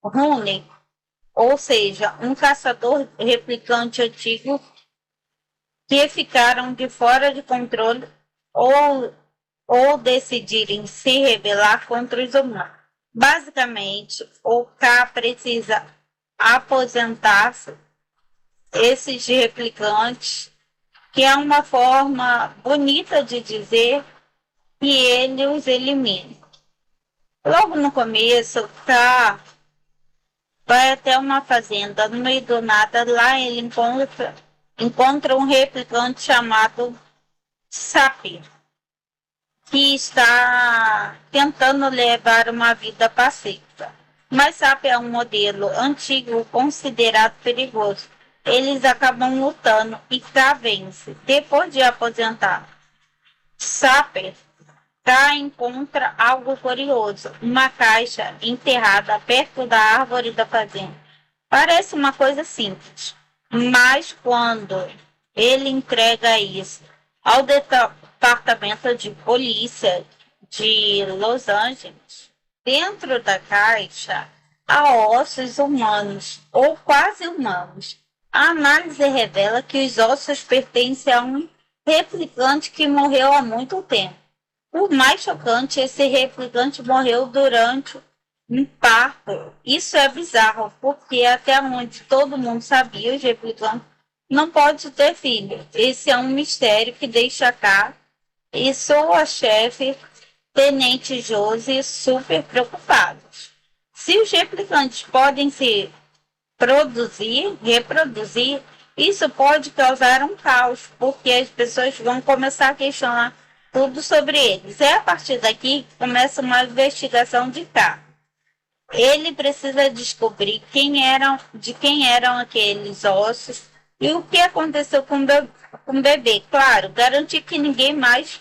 [SPEAKER 1] Runner, ou seja, um caçador replicante antigo que ficaram de fora de controle ou decidirem se rebelar contra os humanos. Basicamente, o K precisa aposentar-se esses replicantes, que é uma forma bonita de dizer que ele os elimina. Logo no começo, K vai até uma fazenda, no meio do nada, lá ele encontra um replicante chamado Sapir, que está tentando levar uma vida pacífica. Mas Sapir é um modelo antigo considerado perigoso. Eles acabam lutando e K vence. Depois de aposentar, Sapir K encontra algo curioso, uma caixa enterrada perto da árvore da fazenda. Parece uma coisa simples, mas quando ele entrega isso ao departamento de polícia de Los Angeles, dentro da caixa há ossos humanos, ou quase humanos. A análise revela que os ossos pertencem a um replicante que morreu há muito tempo. O mais chocante, esse replicante morreu durante um parto. Isso é bizarro, porque até onde todo mundo sabia, os replicantes não pode ter filho. Esse é um mistério que deixa cá e sua chefe, Tenente Josie, super preocupados. Se os replicantes podem se reproduzir, isso pode causar um caos, porque as pessoas vão começar a questionar tudo sobre eles. É a partir daqui que começa uma investigação de cá. Ele precisa descobrir de quem eram aqueles ossos e o que aconteceu com o bebê. Claro, garantir que ninguém mais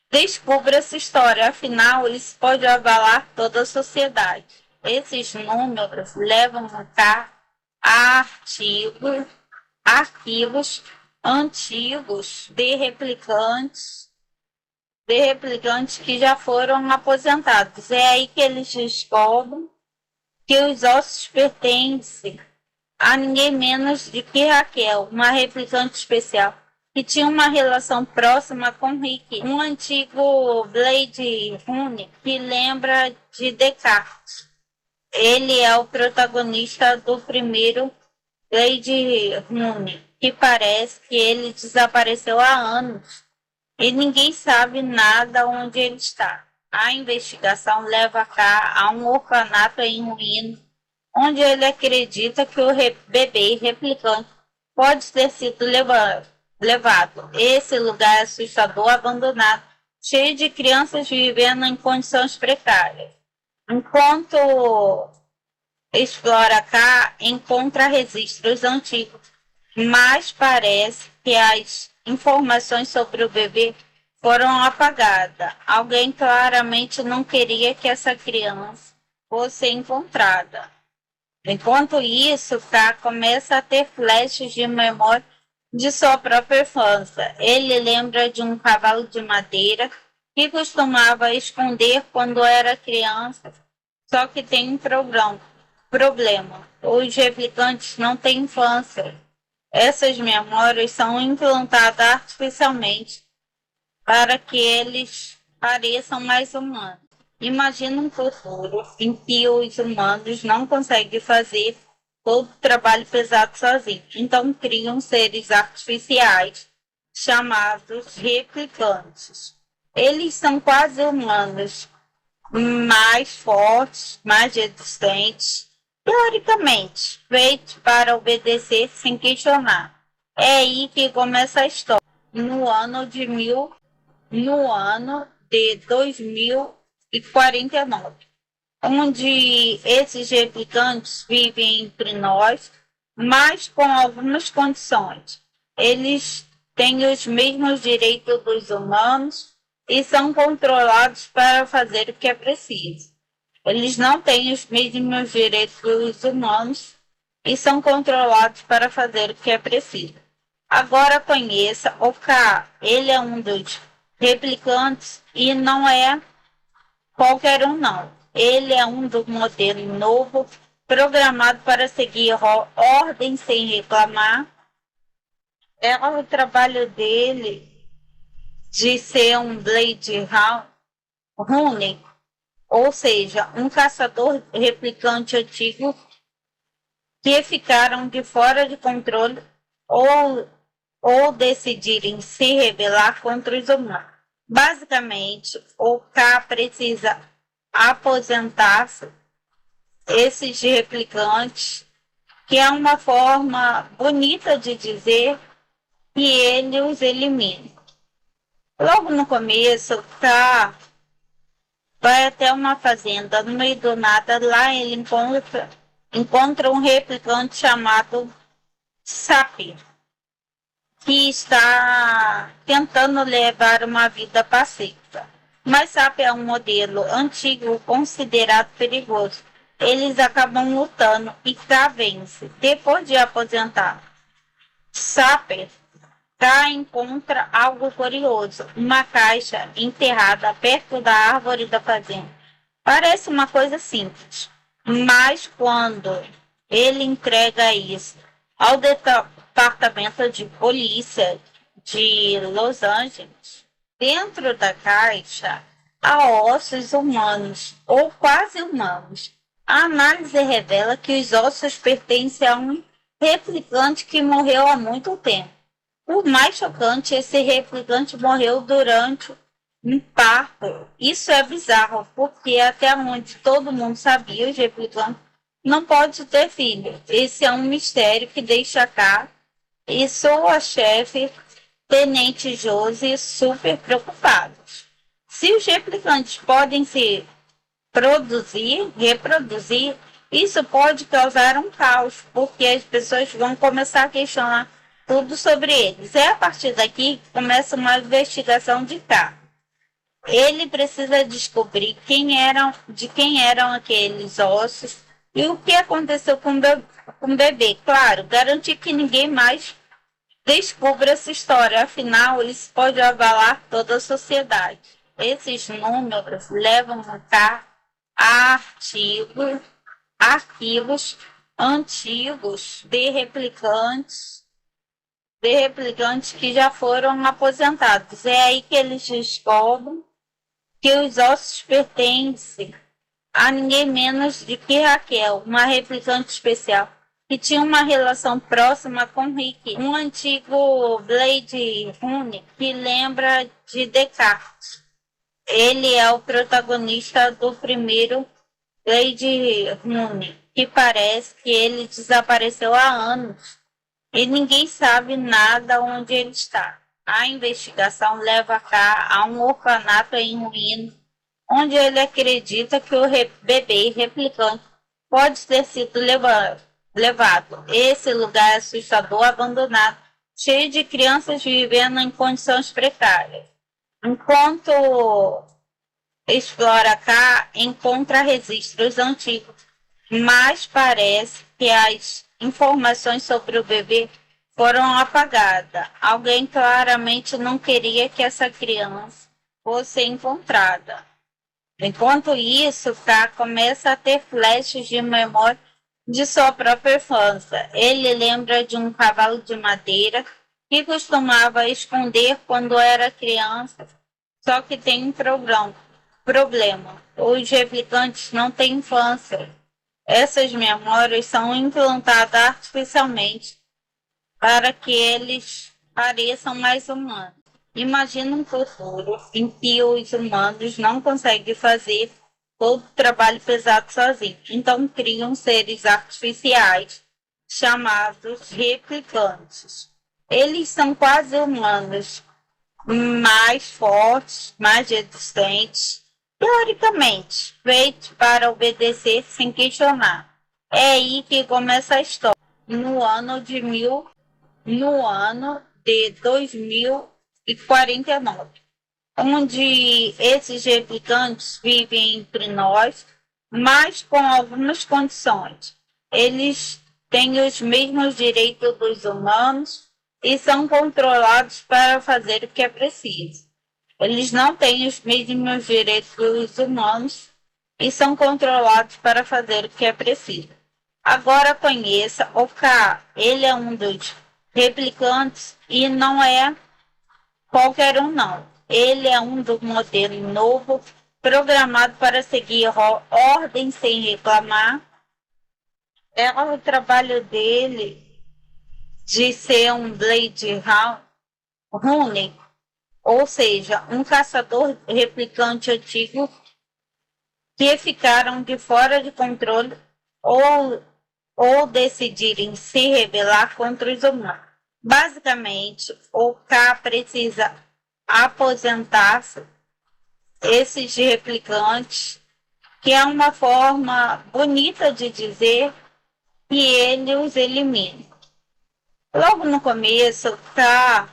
[SPEAKER 1] descubra essa história, afinal, isso pode abalar toda a sociedade. Esses números levam a arquivos antigos de replicantes que já foram aposentados. É aí que eles descobrem que os ossos pertencem a ninguém menos do que Raquel, uma replicante especial, que tinha uma relação próxima com Rick, um antigo Blade Runner que lembra de Descartes. Ele é o protagonista do primeiro Blade Runner, que parece que ele desapareceu há anos e ninguém sabe nada onde ele está. A investigação leva cá a um orfanato em ruínas, onde ele acredita que o bebê replicante pode ter sido levado. Esse lugar é assustador, abandonado, cheio de crianças vivendo em condições precárias. Enquanto explora cá, encontra registros antigos, mas parece que as informações sobre o bebê foram apagadas. Alguém claramente não queria que essa criança fosse encontrada. Enquanto isso, K começa a ter flashes de memória de sua própria infância. Ele lembra de um cavalo de madeira que costumava esconder quando era criança, só que tem um problema. Os replicantes não têm infância. Essas memórias são implantadas artificialmente para que eles pareçam mais humanos. Imagina um futuro em que os humanos não conseguem fazer todo o trabalho pesado sozinhos. Então criam seres artificiais chamados replicantes. Eles são quase humanos, mais fortes, mais resistentes, teoricamente, feitos para obedecer sem questionar. É aí que começa a história. No ano de 2049, onde esses replicantes vivem entre nós, mas com algumas condições. Eles têm os mesmos direitos dos humanos e são controlados para fazer o que é preciso. Eles não têm os mesmos direitos dos humanos e são controlados para fazer o que é preciso. Agora conheça o K. Ele é um dos replicantes e não é qualquer um, não. Ele é um do modelo novo, programado para seguir ordem sem reclamar. É o trabalho dele de ser um Blade Runner, ou seja, um caçador replicante antigo que ficaram de fora de controle ou decidirem se rebelar contra os humanos. Basicamente, o K precisa aposentar-se esses replicantes, que é uma forma bonita de dizer que ele os elimina. Logo no começo, o K vai até uma fazenda, no meio do nada, lá ele encontra um replicante chamado Sapi, que está tentando levar uma vida pacífica. Mas Sapi é um modelo antigo considerado perigoso. Eles acabam lutando e K vence. Depois de aposentar, Sapi K encontra algo curioso, uma caixa enterrada perto da árvore da fazenda. Parece uma coisa simples, mas quando ele entrega isso ao departamento de polícia de Los Angeles, dentro da caixa há ossos humanos ou quase humanos. A análise revela que os ossos pertencem a um replicante que morreu há muito tempo. O mais chocante, esse replicante morreu durante um parto. Isso é bizarro, porque até onde todo mundo sabia, os replicantes não podem ter filho. Esse é um mistério que deixa cá e sua chefe, Tenente Josie, super preocupados. Se os replicantes podem se reproduzir, isso pode causar um caos, porque as pessoas vão começar a questionar tudo sobre eles. É a partir daqui que começa uma investigação de cá. Ele precisa descobrir de quem eram aqueles ossos e o que aconteceu com o bebê. Claro, garantir que ninguém mais descubra essa história, afinal, isso pode abalar toda a sociedade. Esses números levam a arquivos antigos de replicantes que já foram aposentados. É aí que eles descobrem que os ossos pertencem a ninguém menos do que Raquel, uma replicante especial, que tinha uma relação próxima com Rick, um antigo Blade Runner que lembra de Descartes. Ele é o protagonista do primeiro Blade Runner, que parece que ele desapareceu há anos e ninguém sabe nada onde ele está. A investigação leva cá a um orfanato em ruínas, onde ele acredita que o bebê replicante pode ter sido levado. Esse lugar é assustador, abandonado, cheio de crianças vivendo em condições precárias. Enquanto explora cá, encontra registros antigos, mas parece que as informações sobre o bebê foram apagadas. Alguém claramente não queria que essa criança fosse encontrada. Enquanto isso, K começa a ter flashes de memória de sua própria infância. Ele lembra de um cavalo de madeira que costumava esconder quando era criança, só que tem um problema. Os replicantes não têm infância. Essas memórias são implantadas artificialmente para que eles pareçam mais humanos. Imagina um futuro em que os humanos não conseguem fazer todo o trabalho pesado sozinhos. Então criam seres artificiais chamados replicantes. Eles são quase humanos, mais fortes, mais resistentes, teoricamente, feitos para obedecer sem questionar. É aí que começa a história. No ano de 2049, onde esses replicantes vivem entre nós, mas com algumas condições. Eles têm os mesmos direitos dos humanos e são controlados para fazer o que é preciso. Eles não têm os mesmos direitos dos humanos e são controlados para fazer o que é preciso. Agora conheça o K. Ele é um dos replicantes e não é qualquer um, não. Ele é um do modelo novo, programado para seguir ordem sem reclamar. É o trabalho dele de ser um Blade Runner, ou seja, um caçador replicante antigo que ficaram de fora de controle ou decidirem se rebelar contra os humanos. Basicamente, o K precisa aposentar-se esses replicantes, que é uma forma bonita de dizer que ele os elimina. Logo no começo, K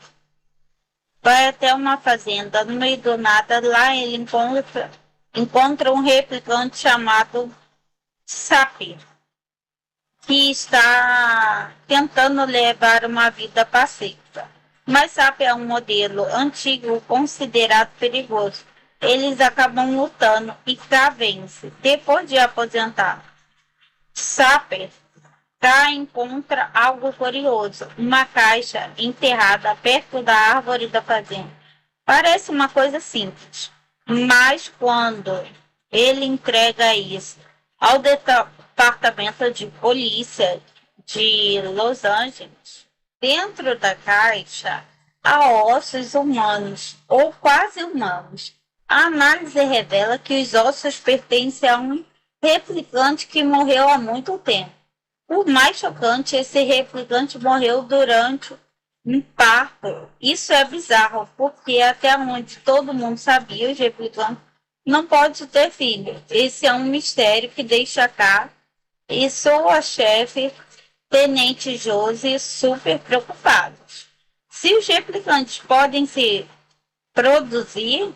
[SPEAKER 1] vai até uma fazenda, no meio do nada, lá ele encontra um replicante chamado Sapir, que está tentando levar uma vida pacífica. Mas Sapir é um modelo antigo considerado perigoso. Eles acabam lutando e K vence. Depois de aposentar Sapir, K encontra algo curioso, uma caixa enterrada perto da árvore da fazenda. Parece uma coisa simples, mas quando ele entrega isso ao departamento de polícia de Los Angeles, dentro da caixa há ossos humanos ou quase humanos. A análise revela que os ossos pertencem a um replicante que morreu há muito tempo. O mais chocante, esse replicante morreu durante um parto. Isso é bizarro, porque até onde todo mundo sabia, os replicantes não podem ter filho. Esse é um mistério que deixa cá e sua chefe, Tenente Josie, super preocupados. Se os replicantes podem se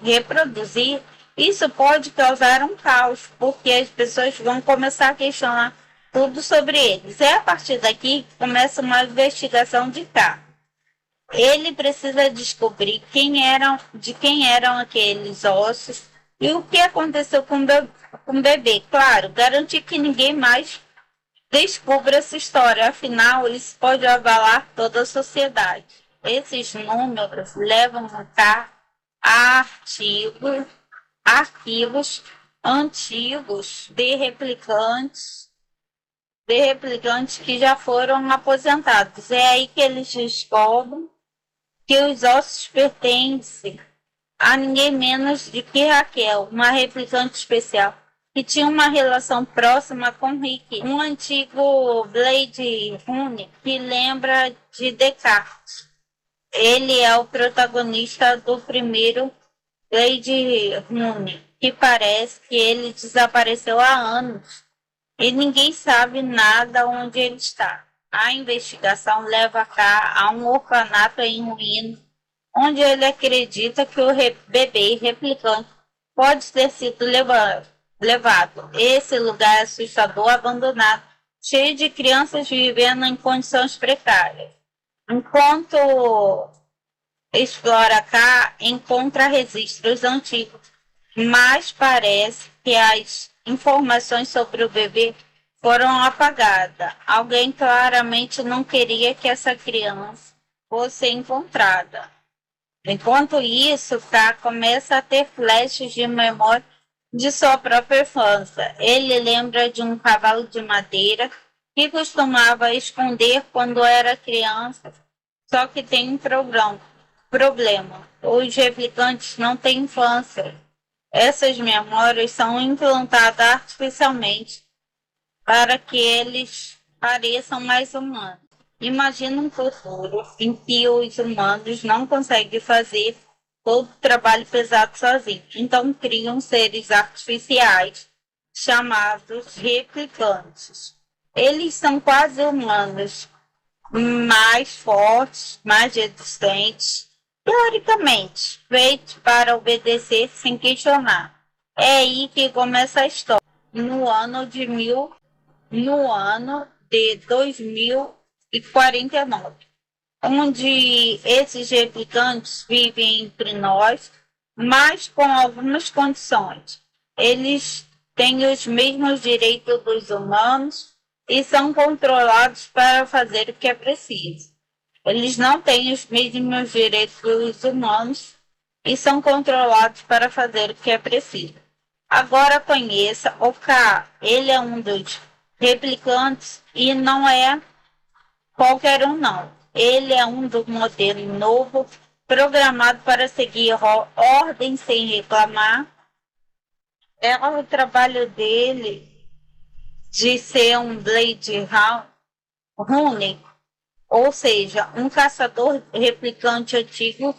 [SPEAKER 1] reproduzir, isso pode causar um caos, porque as pessoas vão começar a questionar tudo sobre eles. É a partir daqui que começa uma investigação de K. Ele precisa descobrir de quem eram aqueles ossos e o que aconteceu com o bebê. Claro, garantir que ninguém mais descubra essa história, afinal, isso pode abalar toda a sociedade. Esses números levam a K a arquivos antigos de replicantes que já foram aposentados. É aí que eles descobrem que os ossos pertencem a ninguém menos do que Raquel, uma replicante especial, que tinha uma relação próxima com Rick, um antigo Blade Runner que lembra de Descartes. Ele é o protagonista do primeiro Blade Runner, que parece que ele desapareceu há anos e ninguém sabe nada onde ele está. A investigação leva K a um orfanato em ruínas, onde ele acredita que o bebê replicante pode ter sido levado. Esse lugar é assustador, abandonado, cheio de crianças vivendo em condições precárias. Enquanto explora K, encontra registros antigos, mas parece que as informações sobre o bebê foram apagadas. Alguém claramente não queria que essa criança fosse encontrada. Enquanto isso, K começa a ter flashes de memória de sua própria infância. Ele lembra de um cavalo de madeira que costumava esconder quando era criança, só que tem um problema. Os replicantes não têm infância. Essas memórias são implantadas artificialmente para que eles pareçam mais humanos. Imagina um futuro em que os humanos não conseguem fazer todo o trabalho pesado sozinhos. Então criam seres artificiais chamados replicantes. Eles são quase humanos, mais fortes, mais resistentes, teoricamente, feitos para obedecer sem questionar. É aí que começa a história. No ano de 2049, onde esses replicantes vivem entre nós, mas com algumas condições. Eles têm os mesmos direitos dos humanos e são controlados para fazer o que é preciso. Eles não têm os mesmos direitos dos humanos e são controlados para fazer o que é preciso. Agora conheça o K. Ele é um dos replicantes e não é qualquer um, não. Ele é um do modelo novo, programado para seguir ordem sem reclamar. É o trabalho dele de ser um Blade Runner, ou seja, um caçador replicante antigo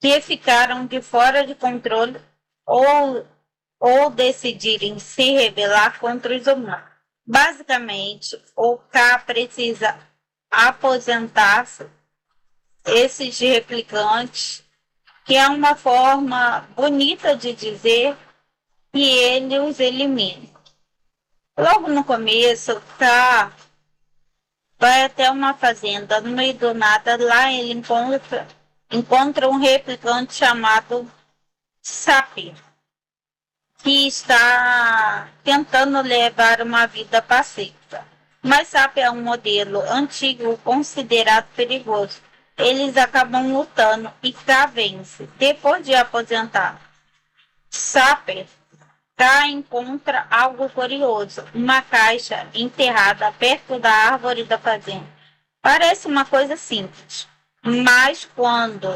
[SPEAKER 1] que ficaram de fora de controle ou decidirem se rebelar contra os humanos. Basicamente, o K precisa aposentar-se esses replicantes, que é uma forma bonita de dizer que ele os elimina. Logo no começo, K vai até uma fazenda, no meio do nada, lá ele encontra um replicante chamado Sapir, que está tentando levar uma vida pacífica. Mas SAP é um modelo antigo considerado perigoso. Eles acabam lutando e K vence. Depois de aposentar, SAP K encontra algo curioso, uma caixa enterrada perto da árvore da fazenda. Parece uma coisa simples, mas quando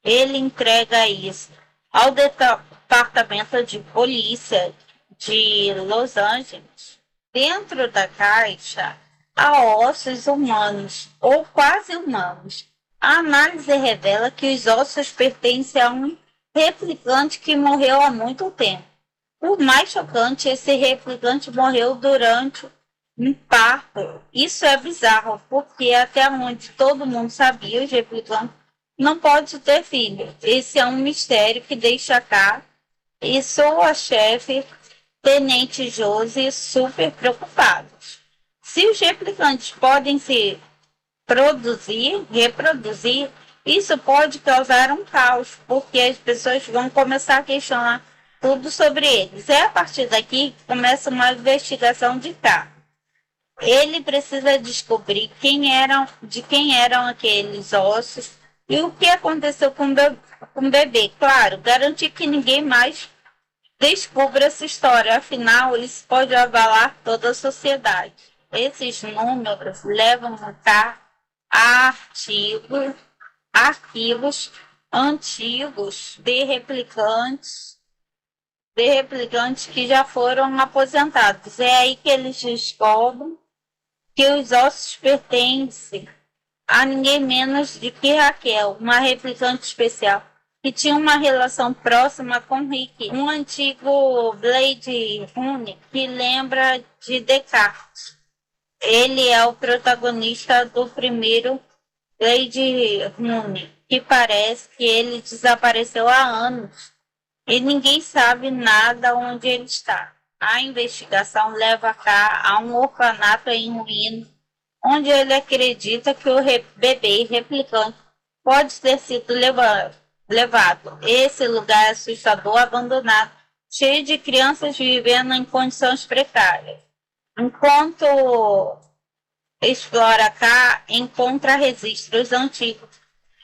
[SPEAKER 1] ele entrega isso ao departamento de polícia de Los Angeles, dentro da caixa há ossos humanos ou quase humanos. A análise revela que os ossos pertencem a um replicante que morreu há muito tempo. O mais chocante, esse replicante morreu durante um parto. Isso é bizarro, porque até onde todo mundo sabia, os replicantes não podem ter filho. Esse é um mistério que deixa cá e sua chefe, Tenente Josie, super preocupados. Se os replicantes podem se reproduzir, isso pode causar um caos, porque as pessoas vão começar a questionar tudo sobre eles. É a partir daqui que começa uma investigação de K. Ele precisa descobrir de quem eram aqueles ossos e o que aconteceu com o bebê. Claro, garantir que ninguém mais descubra essa história, afinal, isso pode abalar toda a sociedade. Esses números levam a K a arquivos antigos de replicantes que já foram aposentados. É aí que eles descobrem que os ossos pertencem a ninguém menos do que Raquel, uma replicante especial, que tinha uma relação próxima com Rick, um antigo Blade Runner que lembra de Descartes. Ele é o protagonista do primeiro Blade Runner, que parece que ele desapareceu há anos e ninguém sabe nada onde ele está. A investigação leva cá a um orfanato em ruínas, onde ele acredita que o bebê replicante pode ter sido levado. Esse lugar é assustador, abandonado, cheio de crianças vivendo em condições precárias. Enquanto explora cá, encontra registros antigos,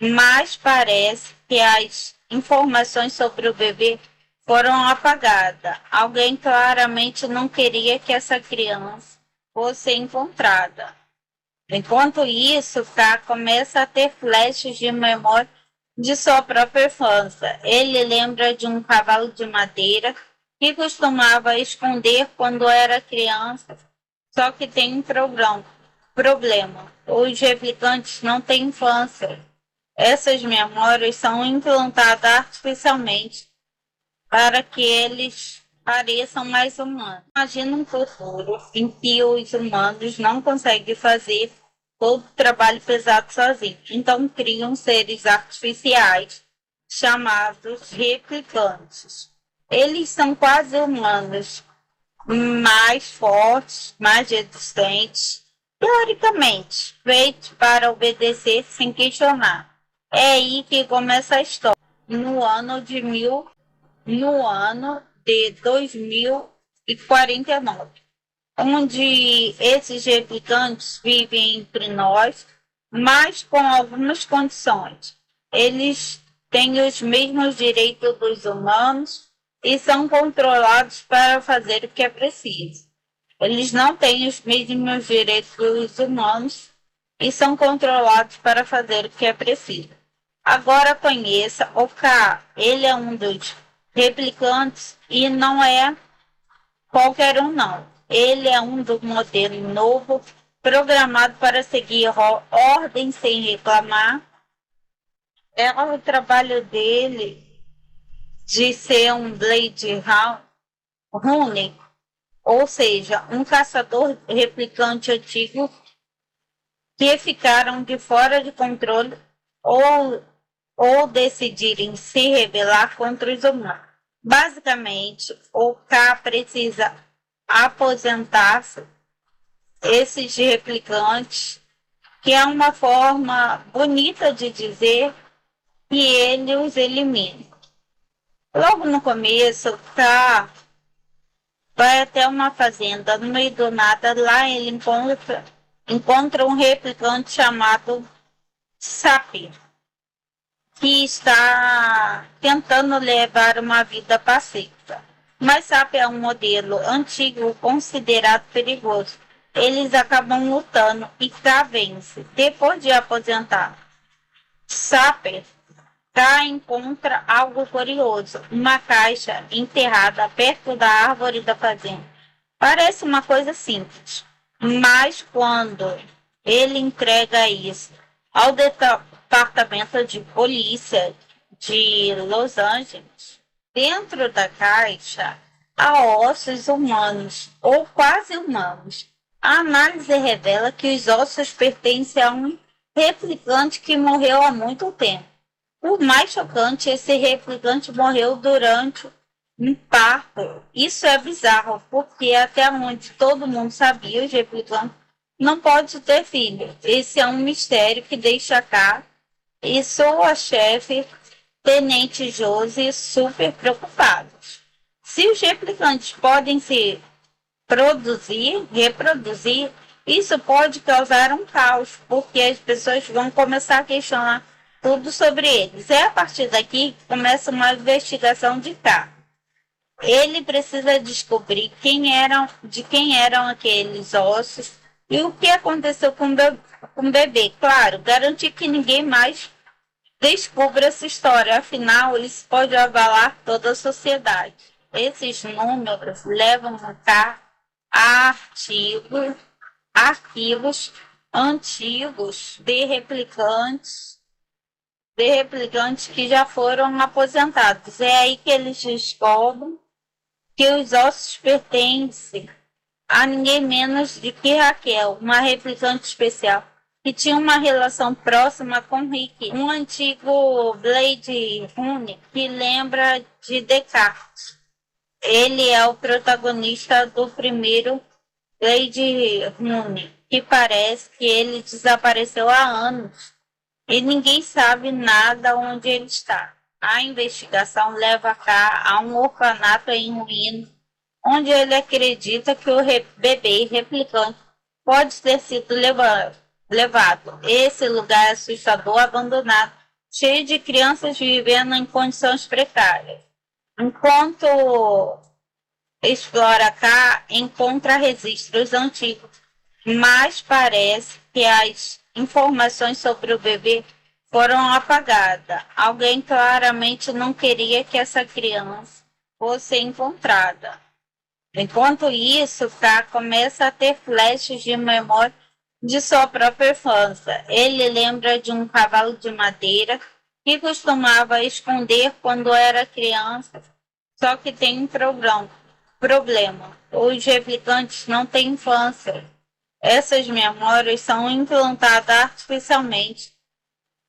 [SPEAKER 1] mas parece que as informações sobre o bebê foram apagadas. Alguém claramente não queria que essa criança fosse encontrada. Enquanto isso, K começa a ter flashes de memória de sua própria infância. Ele lembra de um cavalo de madeira que costumava esconder quando era criança, só que tem um problema. Os replicantes não têm infância. Essas memórias são implantadas artificialmente para que eles pareçam mais humanos. Imagina um futuro em que os humanos não conseguem fazer todo o trabalho pesado sozinhos. Então criam seres artificiais chamados replicantes. Eles são quase humanos, mais fortes, mais resistentes, teoricamente, feitos para obedecer sem questionar. É aí que começa a história. No ano de 2049, onde esses replicantes vivem entre nós, mas com algumas condições. Eles têm os mesmos direitos dos humanos e são controlados para fazer o que é preciso. Eles não têm os mesmos direitos dos humanos e são controlados para fazer o que é preciso. Agora conheça o K. Ele é um dos replicantes e não é qualquer um não. Ele é um do modelo novo, programado para seguir ordem sem reclamar. É o trabalho dele de ser um Blade Runner, ou seja, um caçador replicante antigo que ficaram de fora de controle ou decidirem se rebelar contra os humanos. Basicamente, o K precisa aposentar-se esses replicantes, que é uma forma bonita de dizer que ele os elimina. Logo no começo, K vai até uma fazenda no meio do nada. Lá ele encontra um replicante chamado Sapir, que está tentando levar uma vida pacífica. Mas Sapir é um modelo antigo considerado perigoso. Eles acabam lutando e K vence. Depois de aposentar, Sapir encontra algo curioso, uma caixa enterrada perto da árvore da fazenda. Parece uma coisa simples, mas quando ele entrega isso ao departamento de polícia de Los Angeles, dentro da caixa há ossos humanos ou quase humanos. A análise revela que os ossos pertencem a um replicante que morreu há muito tempo. O mais chocante, esse replicante morreu durante um parto. Isso é bizarro, porque até onde todo mundo sabia, os replicantes não podem ter filho. Esse é um mistério que deixa cá e sua chefe, Tenente Josie, super preocupados. Se os replicantes podem se reproduzir, isso pode causar um caos, porque as pessoas vão começar a questionar tudo sobre eles. É a partir daqui que começa uma investigação de K. Ele precisa descobrir de quem eram aqueles ossos e o que aconteceu com o bebê. Claro, garantir que ninguém mais descubra essa história, afinal, isso pode abalar toda a sociedade. Esses números levam K a arquivos antigos de replicantes que já foram aposentados. É aí que eles descobrem que os ossos pertencem a ninguém menos do que Raquel, uma replicante especial, que tinha uma relação próxima com Rick, um antigo Blade Runner que lembra de Descartes. Ele é o protagonista do primeiro Blade Runner, que parece que ele desapareceu há anos e ninguém sabe nada onde ele está. A investigação leva K a um orfanato em ruínas, onde ele acredita que o bebê replicante pode ter sido levado. Esse lugar é assustador, abandonado, cheio de crianças vivendo em condições precárias. Enquanto explora K, encontra registros antigos, mas parece que as informações sobre o bebê foram apagadas. Alguém claramente não queria que essa criança fosse encontrada. Enquanto isso, K começa a ter flashes de memória de sua própria infância. Ele lembra de um cavalo de madeira que costumava esconder quando era criança, só que tem um problema. Os replicantes não têm infância. Essas memórias são implantadas artificialmente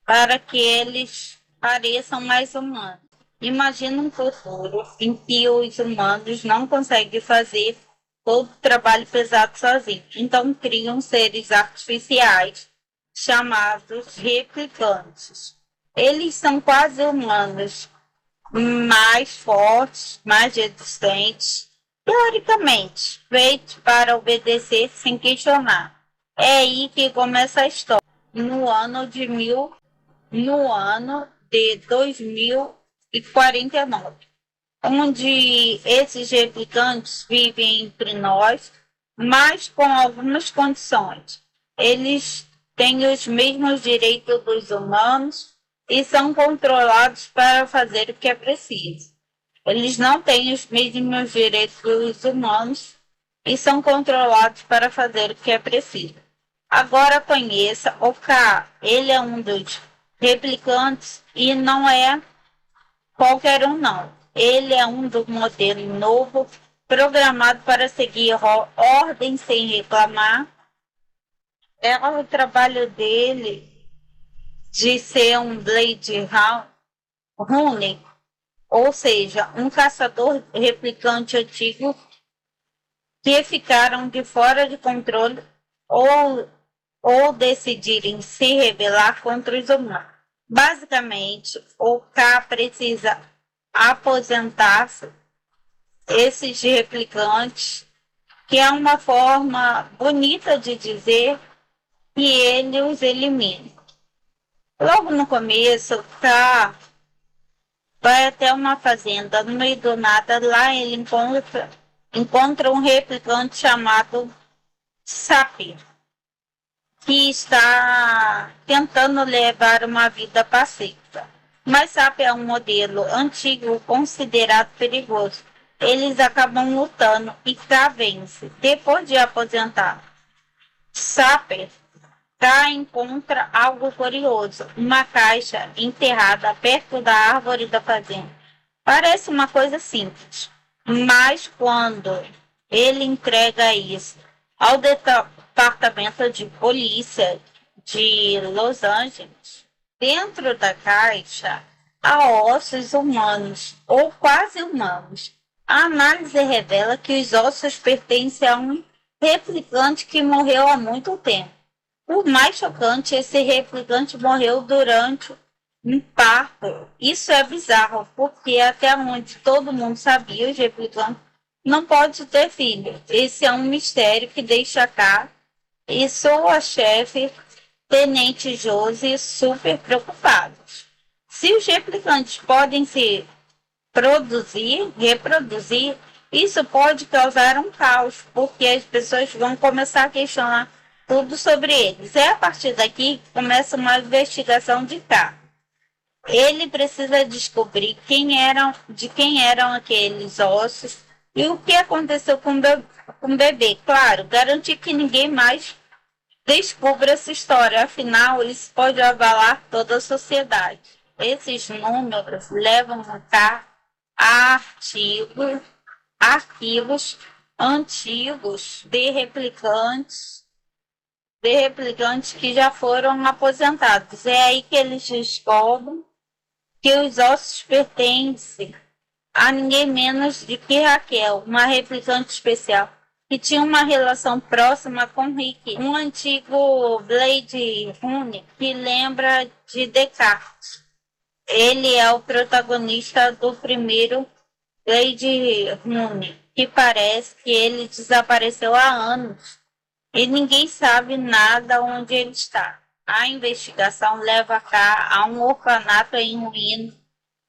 [SPEAKER 1] para que eles pareçam mais humanos. Imagina um futuro em que os humanos não conseguem fazer todo o trabalho pesado sozinhos. Então criam seres artificiais chamados replicantes. Eles são quase humanos, mais fortes, mais resistentes, teoricamente, feitos para obedecer sem questionar. É aí que começa a história. No ano de 2049, onde esses replicantes vivem entre nós, mas com algumas condições. Eles têm os mesmos direitos dos humanos e são controlados para fazer o que é preciso. Eles não têm os mesmos direitos dos humanos e são controlados para fazer o que é preciso. Agora conheça o K. Ele é um dos replicantes e não é qualquer um, não. Ele é um do modelo novo, programado para seguir ordem sem reclamar. É o trabalho dele de ser um Blade Runner, ou seja, um caçador replicante antigo que ficaram de fora de controle ou decidirem se rebelar contra os humanos. Basicamente, o K precisa aposentar-se esses replicantes, que é uma forma bonita de dizer que ele os elimina. Logo no começo, vai até uma fazenda, no meio do nada, lá ele encontra um replicante chamado Sapir, que está tentando levar uma vida pacífica. Mas Sapir é um modelo antigo considerado perigoso. Eles acabam lutando e K vence. Depois de aposentar, Sapir encontra algo curioso, uma caixa enterrada perto da árvore da fazenda. Parece uma coisa simples, mas quando ele entrega isso ao departamento de polícia de Los Angeles, dentro da caixa há ossos humanos, ou quase humanos. A análise revela que os ossos pertencem a um replicante que morreu há muito tempo. O mais chocante, esse replicante morreu durante um parto. Isso é bizarro, porque até onde todo mundo sabia, os replicantes não podem ter filho. Esse é um mistério que deixa cá e sua chefe, Tenente Josie, super preocupados. Se os replicantes podem se reproduzir, isso pode causar um caos, porque as pessoas vão começar a questionar tudo sobre eles. É a partir daqui que começa uma investigação de K. Ele precisa descobrir de quem eram aqueles ossos e o que aconteceu com o bebê. Claro, garantir que ninguém mais descubra essa história, afinal, isso pode abalar toda a sociedade. Esses números levam a K a arquivos antigos de replicantes que já foram aposentados. É aí que eles descobrem que os ossos pertencem a ninguém menos do que Raquel, uma replicante especial, que tinha uma relação próxima com Rick, um antigo Blade Runner que lembra de Descartes. Ele é o protagonista do primeiro Blade Runner, que parece que ele desapareceu há anos e ninguém sabe nada onde ele está. A investigação leva K a um orfanato em ruína,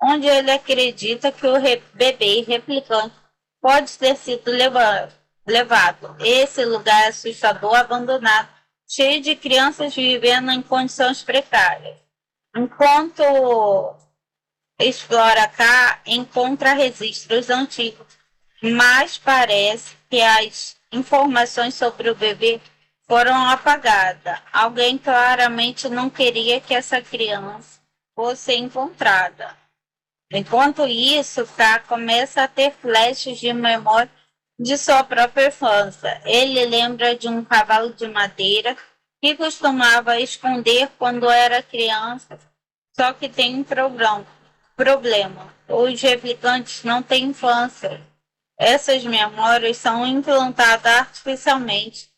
[SPEAKER 1] onde ele acredita que o bebê replicante pode ter sido levado. Esse lugar é assustador, abandonado, cheio de crianças vivendo em condições precárias. Enquanto explora K, encontra registros antigos, mas parece que as informações sobre o bebê foram apagadas. Alguém claramente não queria que essa criança fosse encontrada. Enquanto isso, K começa a ter flashes de memória de sua própria infância. Ele lembra de um cavalo de madeira que costumava esconder quando era criança, só que tem um problema. Os replicantes não têm infância. Essas memórias são implantadas artificialmente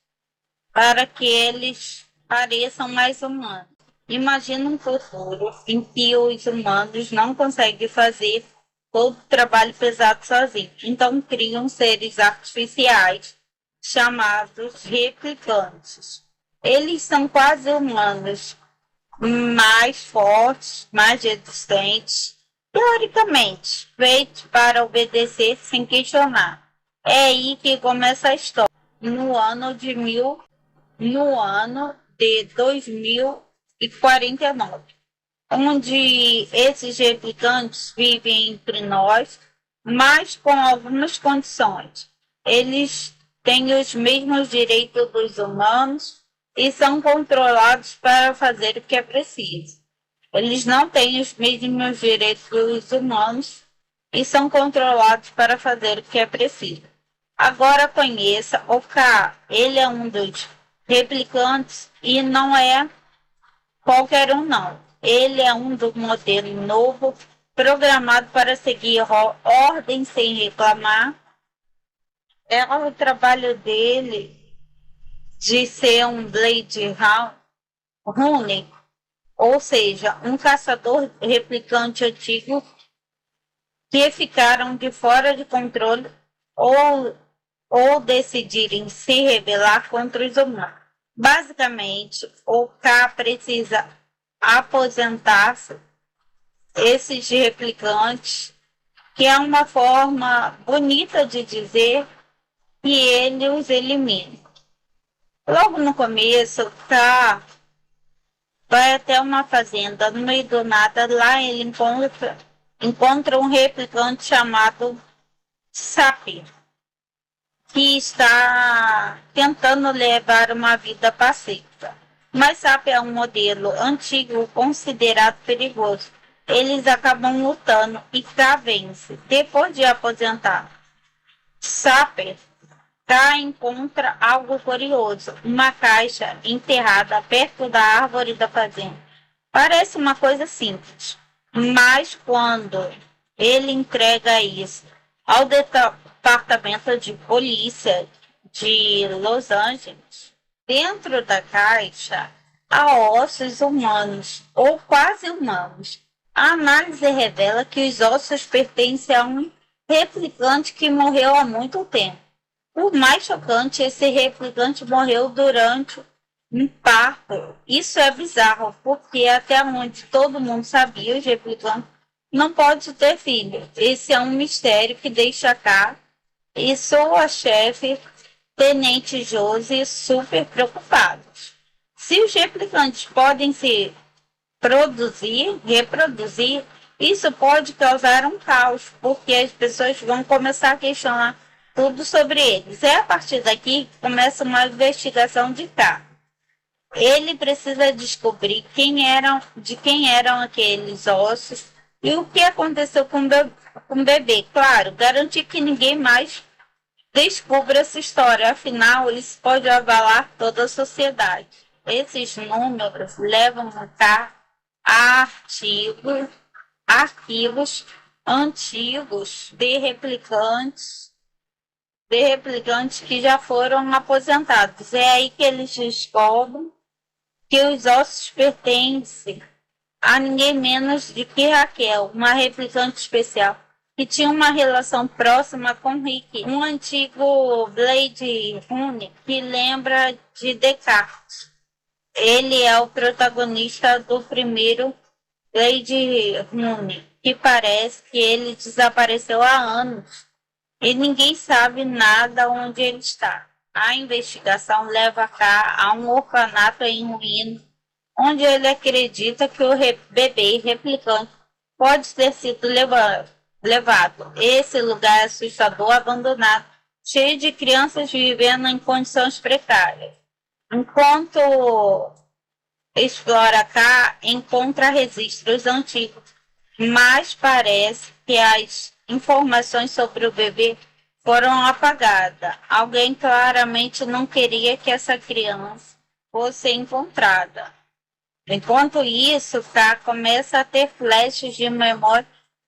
[SPEAKER 1] para que eles pareçam mais humanos. Imagina um futuro em que os humanos não conseguem fazer todo o trabalho pesado sozinhos. Então criam seres artificiais chamados replicantes. Eles são quase humanos, mais fortes, mais resistentes, teoricamente, feitos para obedecer sem questionar. É aí que começa a história. No ano de 2049, onde esses replicantes vivem entre nós, mas com algumas condições. Eles têm os mesmos direitos dos humanos e são controlados para fazer o que é preciso. Eles não têm os mesmos direitos dos humanos e são controlados para fazer o que é preciso. Agora conheça o K. Ele é um dos replicantes e não é qualquer um não. Ele é um do modelo novo, programado para seguir ordem sem reclamar. É o trabalho dele de ser um Blade Runner, ou seja, um caçador replicante antigo que ficaram de fora de controle ou, ou decidirem se rebelar contra os humanos. Basicamente, o K precisa aposentar esses replicantes, que é uma forma bonita de dizer que ele os elimina. Logo no começo, K vai até uma fazenda, no meio do nada, lá ele encontra um replicante chamado Sapir, que está tentando levar uma vida pacífica. Mas Sapir é um modelo antigo considerado perigoso. Eles acabam lutando e K vence. Depois de aposentar, Sapir encontra algo curioso, uma caixa enterrada perto da árvore da fazenda. Parece uma coisa simples, mas quando ele entrega isso ao departamento de polícia de Los Angeles, dentro da caixa há ossos humanos, ou quase humanos. A análise revela que os ossos pertencem a um replicante que morreu há muito tempo. O mais chocante, esse replicante morreu durante um parto. Isso é bizarro, porque até onde todo mundo sabia, os replicantes não podem ter filho. Esse é um mistério que deixa cá e sua chefe, Tenente Josie, super preocupados. Se os replicantes podem se reproduzir, isso pode causar um caos, porque as pessoas vão começar a questionar tudo sobre eles. É a partir daqui que começa uma investigação de K. Ele precisa descobrir de quem eram aqueles ossos e o que aconteceu com o bebê. Claro, garantir que ninguém mais descubra essa história, afinal, isso pode abalar toda a sociedade. Esses números levam a K a arquivos antigos de replicantes que já foram aposentados. É aí que eles descobrem que os ossos pertencem a ninguém menos do que Raquel, uma replicante especial, que tinha uma relação próxima com Rick, um antigo Blade Runner que lembra de Descartes. Ele é o protagonista do primeiro Blade Runner, que parece que ele desapareceu há anos e ninguém sabe nada onde ele está. A investigação leva K a um orfanato em ruínas, onde ele acredita que o bebê replicante pode ter sido levado. Esse lugar é assustador, abandonado, cheio de crianças vivendo em condições precárias. Enquanto explora K, encontra registros antigos, mas parece que as informações sobre o bebê foram apagadas. Alguém claramente não queria que essa criança fosse encontrada. Enquanto isso, K começa a ter flashes de memória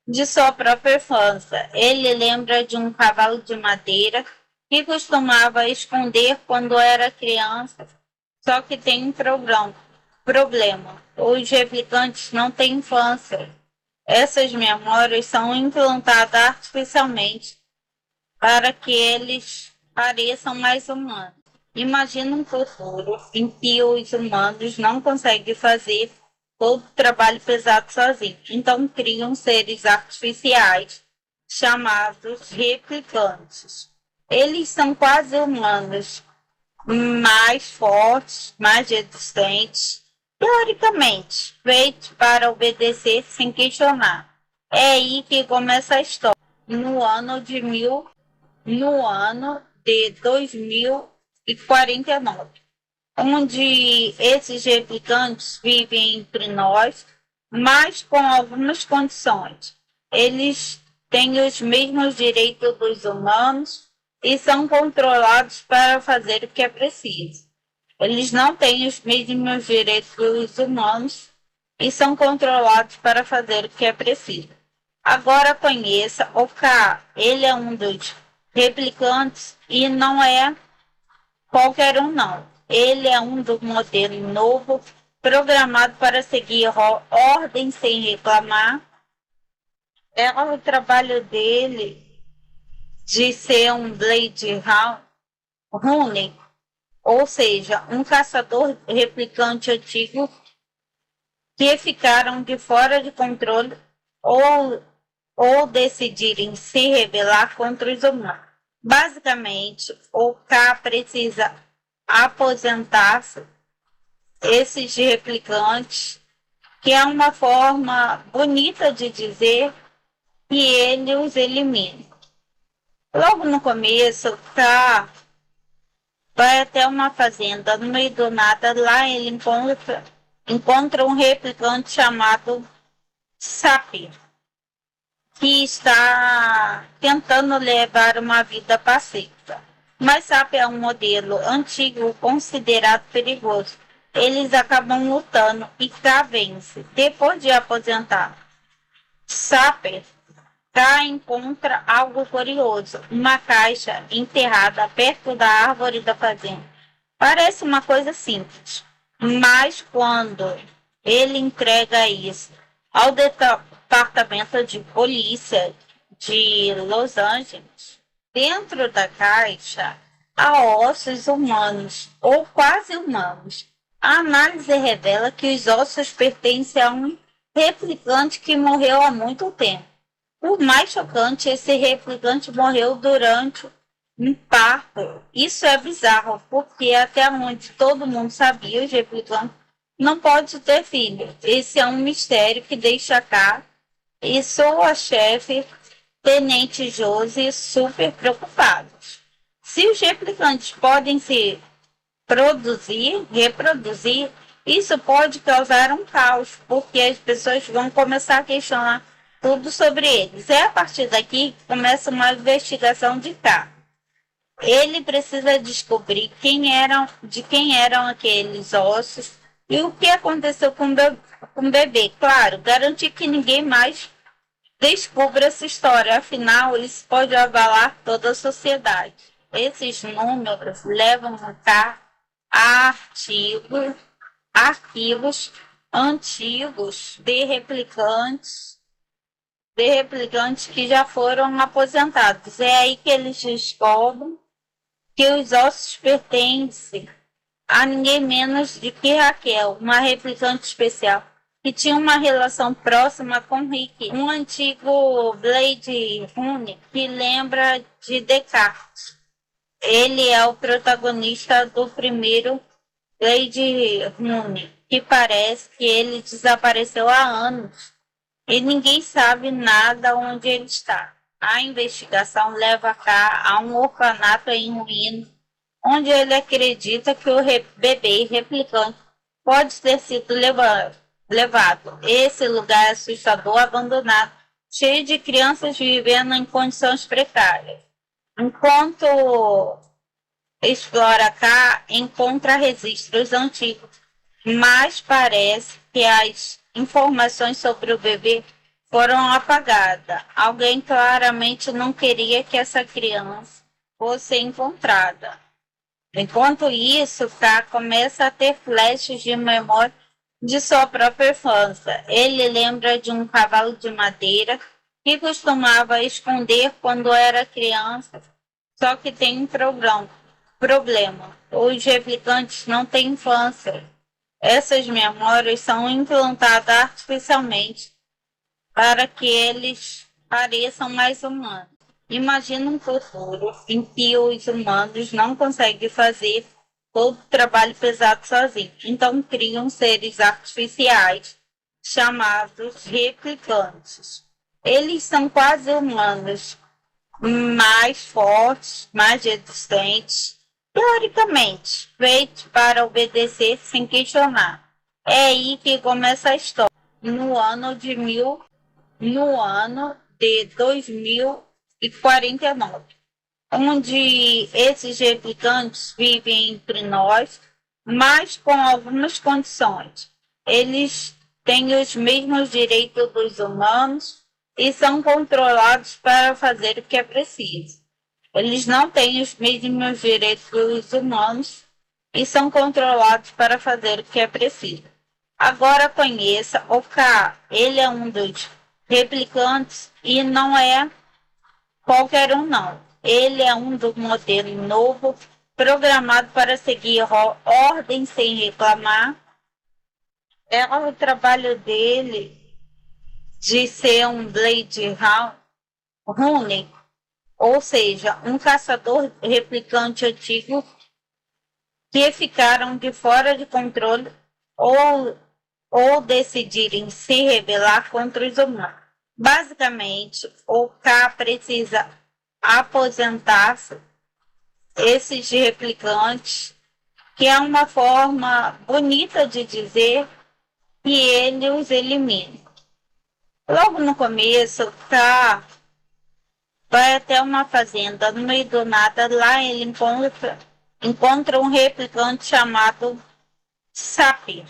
[SPEAKER 1] de sua própria infância. Ele lembra de um cavalo de madeira que costumava esconder quando era criança, só que tem um problema. Os replicantes não têm infância. Essas memórias são implantadas artificialmente para que eles pareçam mais humanos. Imagina um futuro em que os humanos não conseguem fazer todo o trabalho pesado sozinhos. Então criam seres artificiais chamados replicantes. Eles são quase humanos, mais fortes, mais resistentes, teoricamente, feitos para obedecer sem questionar. É aí que começa a história. No ano de 2049, onde esses replicantes vivem entre nós, mas com algumas condições. Eles têm os mesmos direitos dos humanos e são controlados para fazer o que é preciso. Eles não têm os mesmos direitos dos humanos e são controlados para fazer o que é preciso. Agora conheça o K. Ele é um dos replicantes e não é qualquer um, não. Ele é um do modelo novo, programado para seguir ordem sem reclamar. O trabalho dele de ser um Blade Runner, ou seja, um caçador replicante antigo que ficaram de fora de controle ou, ou decidirem se rebelar contra os humanos. Basicamente, o K precisa aposentar-se esses replicantes, que é uma forma bonita de dizer que ele os elimina. Logo no começo, K vai até uma fazenda no meio do nada. Lá ele encontra um replicante chamado Sapir, que está tentando levar uma vida pacífica. Mas Sapir é um modelo antigo considerado perigoso. Eles acabam lutando e K vence. Depois de aposentar, Sapir K encontra algo curioso, uma caixa enterrada perto da árvore da fazenda. Parece uma coisa simples, mas quando ele entrega isso ao departamento de polícia de Los Angeles, dentro da caixa há ossos humanos, ou quase humanos. A análise revela que os ossos pertencem a um replicante que morreu há muito tempo. O mais chocante, esse replicante morreu durante um parto. Isso é bizarro, porque até onde todo mundo sabia, os replicantes não podem ter filho. Esse é um mistério que deixa K e sua chefe, Tenente Josie, super preocupados. Se os replicantes podem se reproduzir, isso pode causar um caos, porque as pessoas vão começar a questionar tudo sobre eles. É a partir daqui que começa uma investigação de K. Ele precisa descobrir de quem eram aqueles ossos e o que aconteceu com o bebê. Claro, garantir que ninguém mais descubra essa história, afinal, isso pode abalar toda a sociedade. Esses números levam a K a arquivos antigos de replicantes que já foram aposentados. É aí que eles descobrem que os ossos pertencem a ninguém menos do que Raquel, uma replicante especial, que tinha uma relação próxima com Rick, um antigo Blade Runner que lembra de Descartes. Ele é o protagonista do primeiro Blade Runner, que parece que ele desapareceu há anos e ninguém sabe nada onde ele está. A investigação leva K a um orfanato em ruínas, onde ele acredita que o bebê replicante pode ter sido levado. Esse lugar é assustador, abandonado, cheio de crianças vivendo em condições precárias. Enquanto explora K, encontra registros antigos, mas parece que as informações sobre o bebê foram apagadas. Alguém claramente não queria que essa criança fosse encontrada. Enquanto isso, K começa a ter flashes de memória de sua própria infância. Ele lembra de um cavalo de madeira que costumava esconder quando era criança, só que tem um problema. Os replicantes não têm infância. Essas memórias são implantadas artificialmente para que eles pareçam mais humanos. Imagina um futuro em que os humanos não conseguem fazer todo o trabalho pesado sozinhos. Então criam seres artificiais chamados replicantes. Eles são quase humanos, mais fortes, mais resistentes, teoricamente, feitos para obedecer sem questionar. É aí que começa a história. No ano de 2049, onde esses replicantes vivem entre nós, mas com algumas condições. Eles têm os mesmos direitos dos humanos e são controlados para fazer o que é preciso. Eles não têm os mesmos direitos dos humanos e são controlados para fazer o que é preciso. Agora conheça o K. Ele é um dos replicantes e não é qualquer um, não. ele é um do modelo novo, programado para seguir ordem sem reclamar. É o trabalho dele de ser um Blade Runner, ou seja, um caçador replicante antigo que ficaram de fora de controle ou decidirem se rebelar contra os humanos. Basicamente, o K precisa aposentar-se esses replicantes, que é uma forma bonita de dizer que ele os elimina. Logo no começo, o K vai até uma fazenda, no meio do nada, lá ele encontra um replicante chamado Sapir,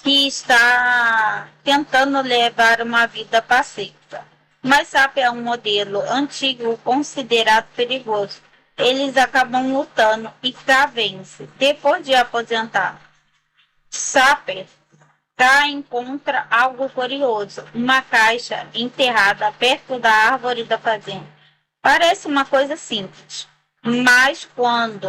[SPEAKER 1] que está tentando levar uma vida pacífica. Mas Sapir é um modelo antigo considerado perigoso. Eles acabam lutando e K vence. Depois de aposentar, Sapir K encontra algo curioso, uma caixa enterrada perto da árvore da fazenda. Parece uma coisa simples, mas quando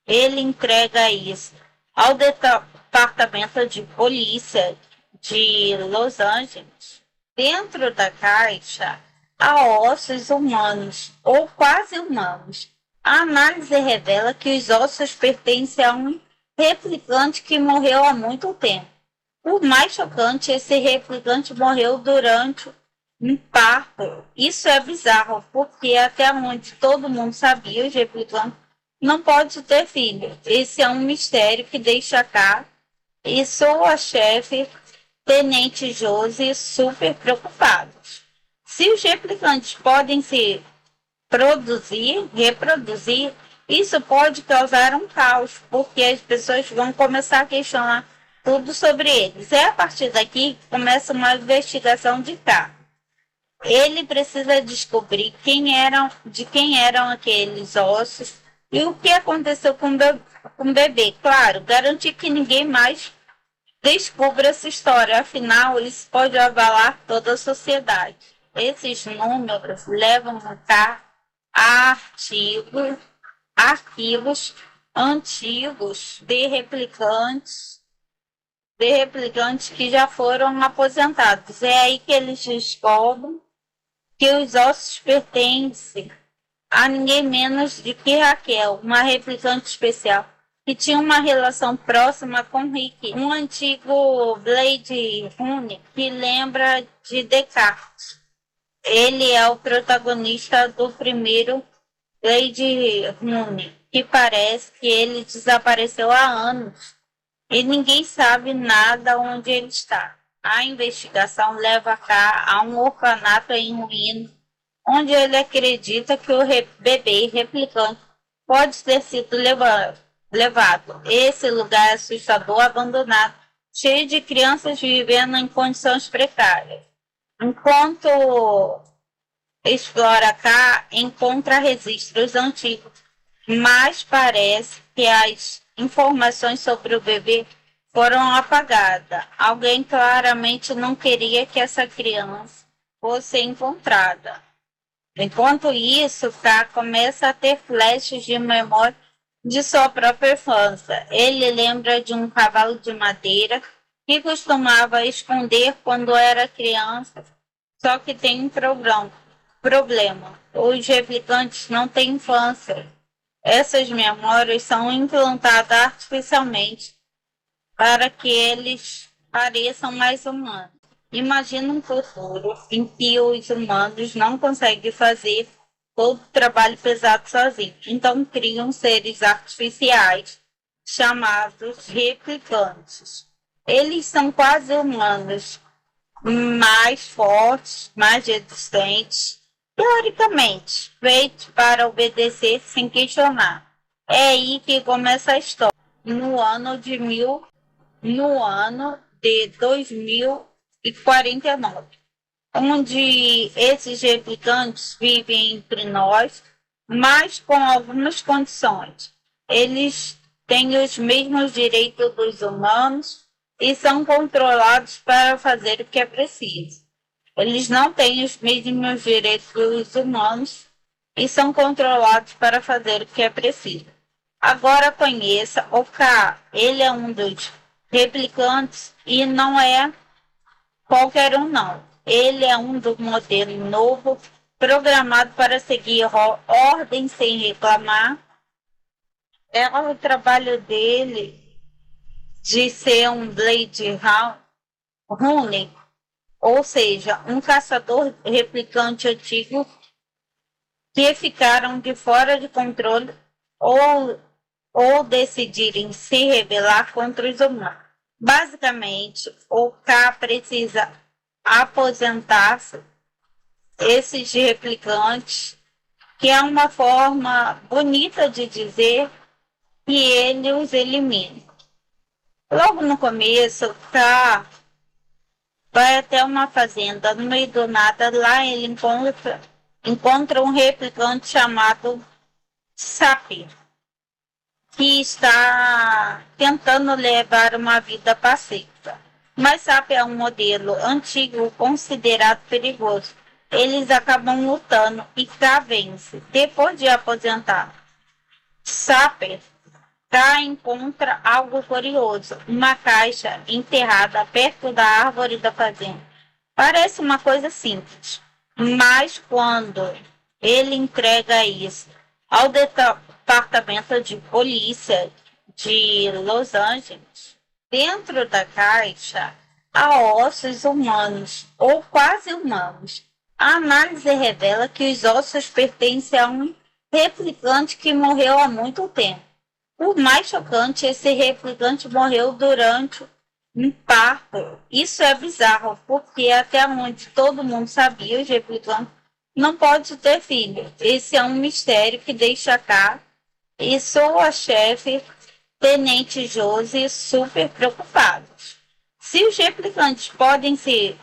[SPEAKER 1] ele entrega isso ao departamento de polícia de Los Angeles, dentro da caixa há ossos humanos, ou quase humanos. A análise revela que os ossos pertencem a um replicante que morreu há muito tempo. O mais chocante, esse replicante morreu durante um parto. Isso é bizarro, porque até onde todo mundo sabia, os replicantes não podem ter filho. Esse é um mistério que deixa cá e sua chefe, Tenente Josie, super preocupados. Se os replicantes podem se reproduzir, isso pode causar um caos, porque as pessoas vão começar a questionar tudo sobre eles. É a partir daqui que começa uma investigação de K. Ele precisa descobrir de quem eram aqueles ossos e o que aconteceu com o bebê. Claro, garantir que ninguém mais descubra essa história, afinal, isso pode abalar toda a sociedade. Esses números levam a K a arquivos antigos de replicantes que já foram aposentados. É aí que eles descobrem que os ossos pertencem a ninguém menos do que Raquel, uma replicante especial, que tinha uma relação próxima com Rick, um antigo Blade Runner que lembra de Descartes. Ele é o protagonista do primeiro Blade Runner, que parece que ele desapareceu há anos e ninguém sabe nada onde ele está. A investigação leva K a um orfanato em ruínas, onde ele acredita que o bebê replicante pode ter sido levado. Esse lugar é assustador, abandonado, cheio de crianças vivendo em condições precárias. Enquanto explora K, encontra registros antigos, mas parece que as informações sobre o bebê foram apagadas. Alguém claramente não queria que essa criança fosse encontrada. Enquanto isso, K começa a ter flashes de memória de sua própria infância. Ele lembra de um cavalo de madeira que costumava esconder quando era criança, só que tem um problema. Os replicantes não têm infância. Essas memórias são implantadas artificialmente para que eles pareçam mais humanos. Imagina um futuro em que os humanos não conseguem fazer todo o trabalho pesado sozinhos. Então criam seres artificiais chamados replicantes. Eles são quase humanos, mais fortes, mais resistentes, teoricamente, feitos para obedecer sem questionar. É aí que começa a história. No ano de 2049, onde esses replicantes vivem entre nós, mas com algumas condições. Eles têm os mesmos direitos dos humanos e são controlados para fazer o que é preciso. Eles não têm os mesmos direitos dos humanos e são controlados para fazer o que é preciso. Agora conheça o K. Ele é um dos replicantes e não é qualquer um não. Ele é um do modelo novo, programado para seguir ordem sem reclamar. É o trabalho dele de ser um Blade Runner, ou seja, um caçador replicante antigo que ficaram de fora de controle ou, ou decidirem se rebelar contra os humanos. Basicamente, o K precisa aposentar-se esses replicantes, que é uma forma bonita de dizer que ele os elimina. Logo no começo, K vai até uma fazenda no meio do nada. Lá ele encontra um replicante chamado Sapir, que está tentando levar uma vida pacífica. Mas Sapir é um modelo antigo considerado perigoso. Eles acabam lutando e K vence. Depois de aposentar, Sapir K encontra algo curioso, uma caixa enterrada perto da árvore da fazenda. Parece uma coisa simples, mas quando ele entrega isso ao departamento de polícia de Los Angeles, dentro da caixa há ossos humanos ou quase humanos. A análise revela que os ossos pertencem a um replicante que morreu há muito tempo. O mais chocante, esse replicante morreu durante um parto. Isso é bizarro, porque até onde todo mundo sabia, os replicantes não podem ter filho. Esse é um mistério que deixa cá e sua chefe, Tenente Josie, super preocupados. Se os replicantes podem se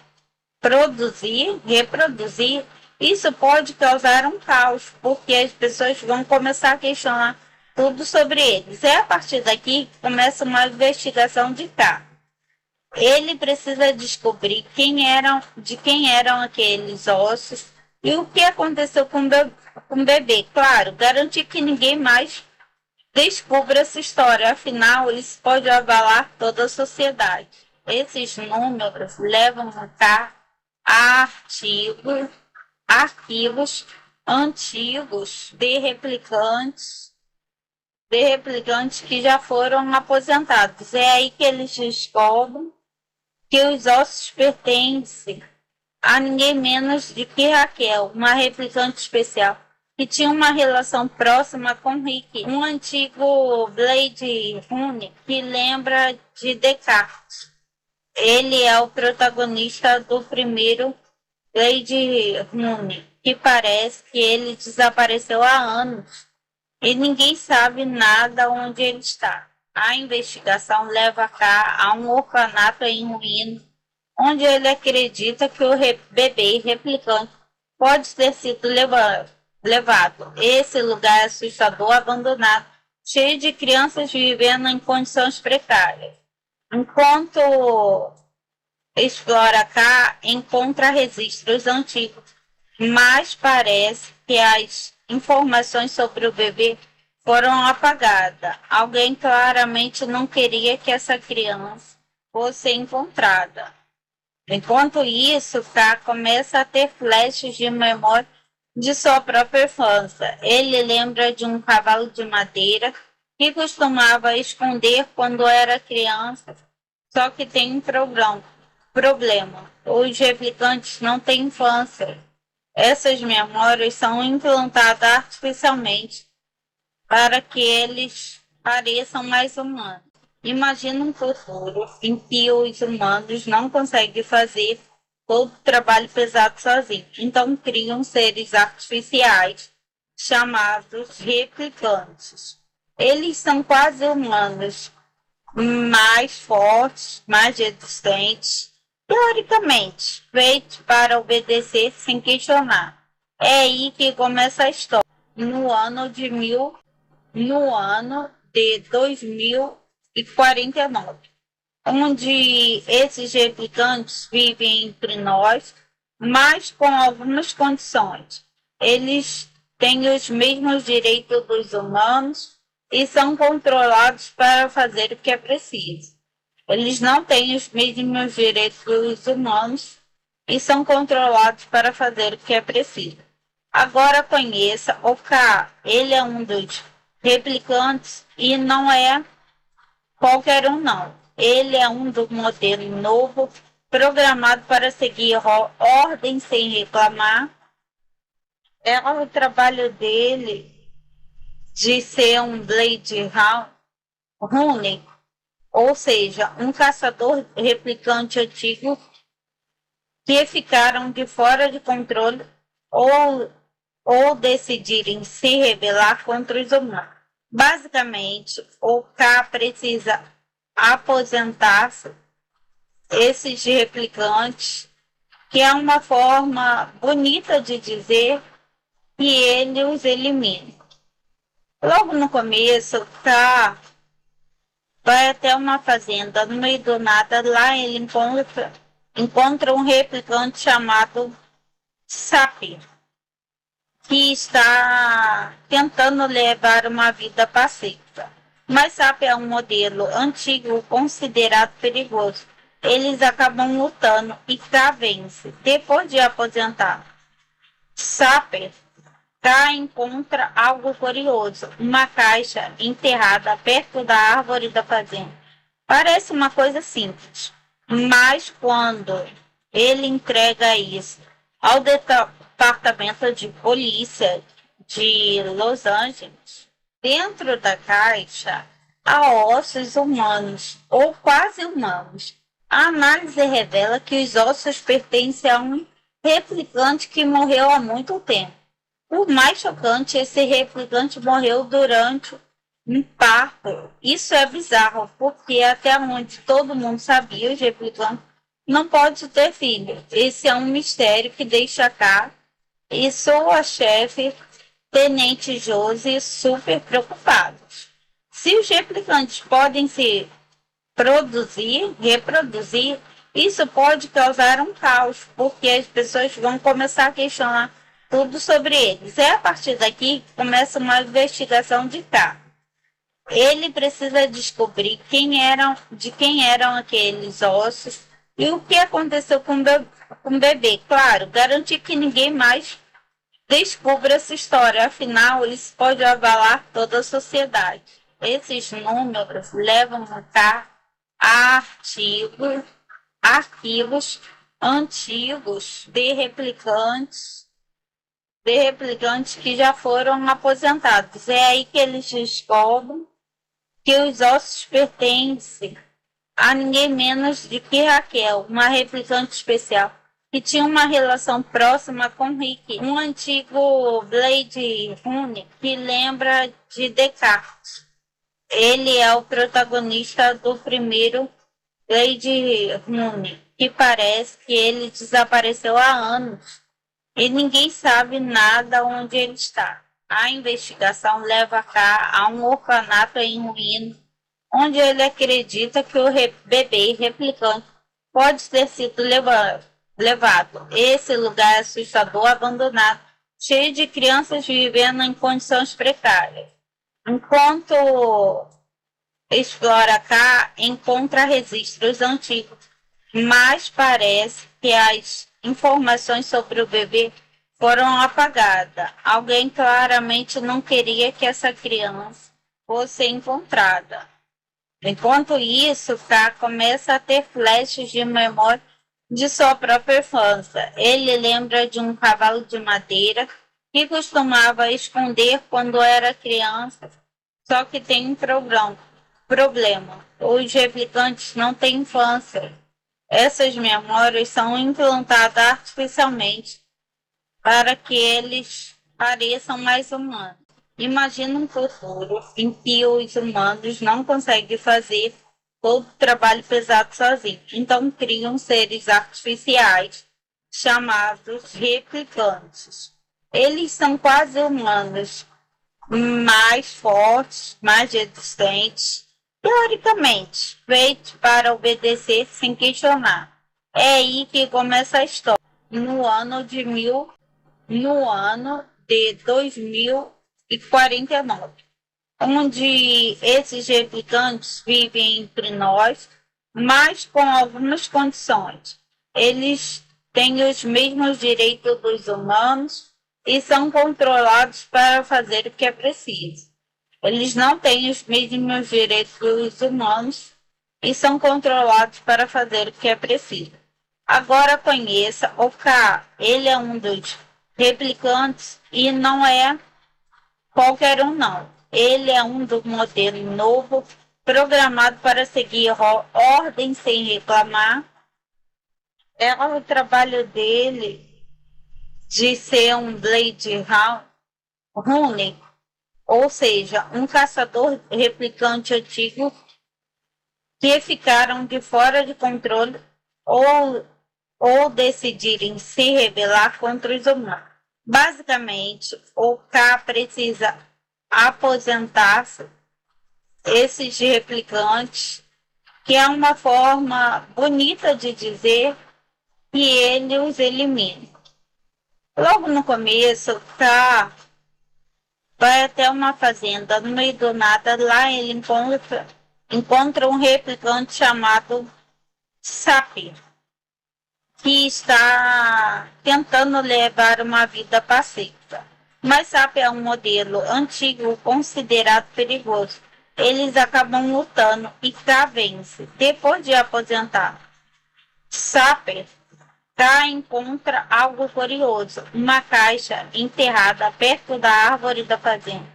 [SPEAKER 1] reproduzir, isso pode causar um caos, porque as pessoas vão começar a questionar tudo sobre eles. É a partir daqui que começa uma investigação de K. Ele precisa descobrir de quem eram aqueles ossos e o que aconteceu com o bebê. Claro, garantir que ninguém mais descubra essa história, afinal, isso pode abalar toda a sociedade. Esses números levam a K a arquivos antigos de replicantes que já foram aposentados. É aí que eles descobrem que os ossos pertencem a ninguém menos do que Raquel, uma replicante especial, que tinha uma relação próxima com Rick, um antigo Blade Runner que lembra de Descartes. Ele é o protagonista do primeiro Blade Runner, que parece que ele desapareceu há anos e ninguém sabe nada onde ele está. A investigação leva K a um orfanato em ruínas, onde ele acredita que o bebê replicante pode ter sido levado. Esse lugar é assustador, abandonado, cheio de crianças vivendo em condições precárias. Enquanto explora K, encontra registros antigos, mas parece que as informações sobre o bebê foram apagadas. Alguém claramente não queria que essa criança fosse encontrada. Enquanto isso, K começa a ter flashes de memória de sua própria infância. Ele lembra de um cavalo de madeira que costumava esconder quando era criança, só que tem um problema. Os replicantes não têm infância. Essas memórias são implantadas artificialmente para que eles pareçam mais humanos. Imagina um futuro em que os humanos não conseguem fazer todo o trabalho pesado sozinhos. Então criam seres artificiais chamados replicantes. Eles são quase humanos, mais fortes, mais resistentes, teoricamente, feitos para obedecer sem questionar. É aí que começa a história. No ano de 2049, onde esses replicantes vivem entre nós, mas com algumas condições. Eles têm os mesmos direitos dos humanos e são controlados para fazer o que é preciso. Eles não têm os mesmos direitos dos humanos e são controlados para fazer o que é preciso. Agora conheça o K. Ele é um dos replicantes e não é qualquer um, não. Ele é um do modelo novo, programado para seguir ordem sem reclamar. É o trabalho dele de ser um Blade Runner, ou seja, um caçador replicante antigo que ficaram de fora de controle ou decidirem se rebelar contra os humanos. Basicamente, o K precisa aposentar-se esses replicantes, que é uma forma bonita de dizer que ele os elimina. Logo no começo, o K vai até uma fazenda, no meio do nada, lá ele encontra um replicante chamado Sapir, que está tentando levar uma vida pacífica. Mas Sapir é um modelo antigo considerado perigoso. Eles acabam lutando e K vence. Depois de aposentar, Sapir K encontra algo curioso, uma caixa enterrada perto da árvore da fazenda. Parece uma coisa simples, mas quando ele entrega isso ao departamento de polícia de Los Angeles, dentro da caixa há ossos humanos, ou quase humanos. A análise revela que os ossos pertencem a um replicante que morreu há muito tempo. O mais chocante, esse replicante morreu durante um parto. Isso é bizarro, porque até onde todo mundo sabia, os replicantes não podem ter filho. Esse é um mistério que deixa K e sua chefe, Tenente Josie, super preocupados. Se os replicantes podem se reproduzir, isso pode causar um caos, porque as pessoas vão começar a questionar tudo sobre eles. É a partir daqui que começa uma investigação de K. Ele precisa descobrir de quem eram aqueles ossos e o que aconteceu com o bebê. Claro, garantir que ninguém mais descubra essa história, afinal, isso pode abalar toda a sociedade. Esses números levam a K a arquivos antigos de replicantes que já foram aposentados. É aí que eles descobrem que os ossos pertencem a ninguém menos do que Raquel, uma replicante especial, que tinha uma relação próxima com Rick, um antigo Blade Runner que lembra de Descartes. Ele é o protagonista do primeiro Blade Runner, que parece que ele desapareceu há anos e ninguém sabe nada onde ele está. A investigação leva K a um orfanato em ruínas, onde ele acredita que o bebê replicante pode ter sido levado. Esse lugar é assustador, abandonado, cheio de crianças vivendo em condições precárias. Enquanto explora K, encontra registros antigos, mas parece que as informações sobre o bebê foram apagadas. Alguém claramente não queria que essa criança fosse encontrada. Enquanto isso, K começa a ter flashes de memória de sua própria infância. Ele lembra de um cavalo de madeira que costumava esconder quando era criança, só que tem um problema. Os replicantes não têm infância. Essas memórias são implantadas artificialmente para que eles pareçam mais humanos. Imagina um futuro em que os humanos não conseguem fazer todo o trabalho pesado sozinhos. Então criam seres artificiais chamados replicantes. Eles são quase humanos, mais fortes, mais resistentes, teoricamente, feitos para obedecer sem questionar. É aí que começa a história. No ano de 2049, onde esses replicantes vivem entre nós, mas com algumas condições. Eles têm os mesmos direitos dos humanos e são controlados para fazer o que é preciso. Eles não têm os mesmos direitos dos humanos e são controlados para fazer o que é preciso. Agora conheça o K. Ele é um dos replicantes e não é qualquer um não. Ele é um do modelo novo, programado para seguir ordem sem reclamar. É o trabalho dele de ser um Blade Runner, ou seja, um caçador replicante antigo que ficaram de fora de controle ou decidirem se rebelar contra os humanos. Basicamente, o K precisa aposentar-se esses replicantes, que é uma forma bonita de dizer que ele os elimina. Logo no começo, o K vai até uma fazenda, no meio do nada, lá ele encontra um replicante chamado Sapir, que está tentando levar uma vida pacífica. Mas Sapir é um modelo antigo considerado perigoso. Eles acabam lutando e K vence. Depois de aposentar, Sapir K encontra algo curioso, uma caixa enterrada perto da árvore da fazenda.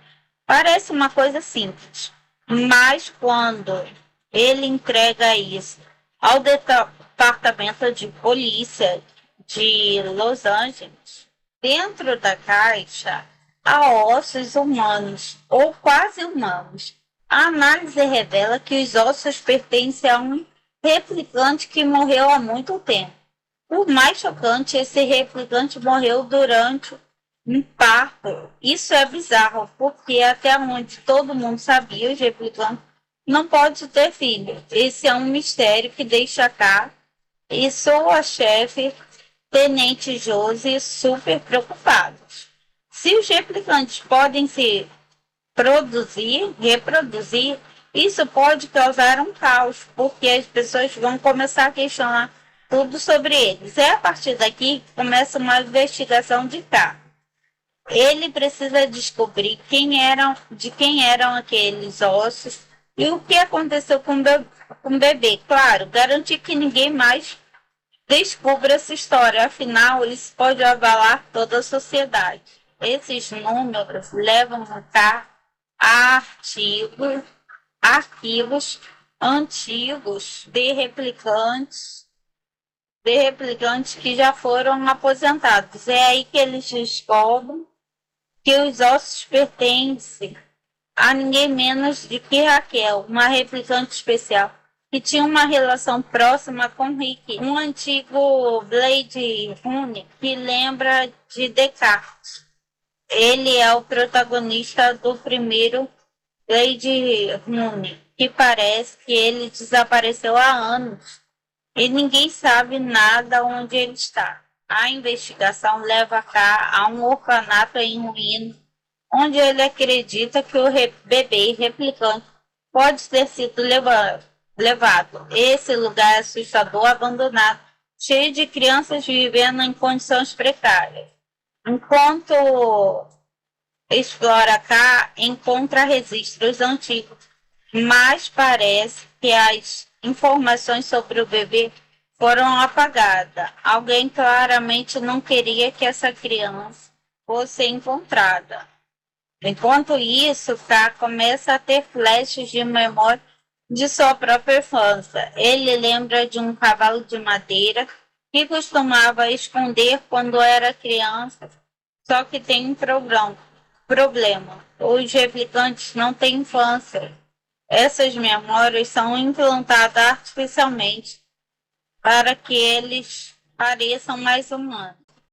[SPEAKER 1] Parece uma coisa simples, mas quando ele entrega isso ao departamento de polícia de Los Angeles, dentro da caixa há ossos humanos, ou quase humanos. A análise revela que os ossos pertencem a um replicante que morreu há muito tempo. O mais chocante, esse replicante morreu durante um parto. Isso é bizarro, porque até onde todo mundo sabia, os replicantes não podem ter filho. Esse é um mistério que deixa K e sua chefe, Tenente Josie, super preocupados. Se os replicantes podem se reproduzir, isso pode causar um caos, porque as pessoas vão começar a questionar tudo sobre eles. É a partir daqui que começa uma investigação de K. Ele precisa descobrir de quem eram aqueles ossos e o que aconteceu com o bebê. Claro, garantir que ninguém mais descubra essa história, afinal, isso pode abalar toda a sociedade. Esses números levam a K a arquivos antigos de replicantes que já foram aposentados. É aí que eles descobrem que os ossos pertencem a ninguém menos do que Raquel, uma replicante especial, que tinha uma relação próxima com Rick, um antigo Blade Runner que lembra de Descartes. Ele é o protagonista do primeiro Blade Runner, que parece que ele desapareceu há anos e ninguém sabe nada onde ele está. A investigação leva K a um orfanato em ruínas, onde ele acredita que o bebê replicante pode ter sido levado. Esse lugar é assustador, abandonado, cheio de crianças vivendo em condições precárias. Enquanto explora K, encontra registros antigos, mas parece que as informações sobre o bebê foram apagadas. Alguém claramente não queria que essa criança fosse encontrada. Enquanto isso, K começa a ter flashes de memória de sua própria infância. Ele lembra de um cavalo de madeira que costumava esconder quando era criança. Só que tem um problema. Os replicantes não têm infância. Essas memórias são implantadas artificialmente para que eles pareçam mais humanos.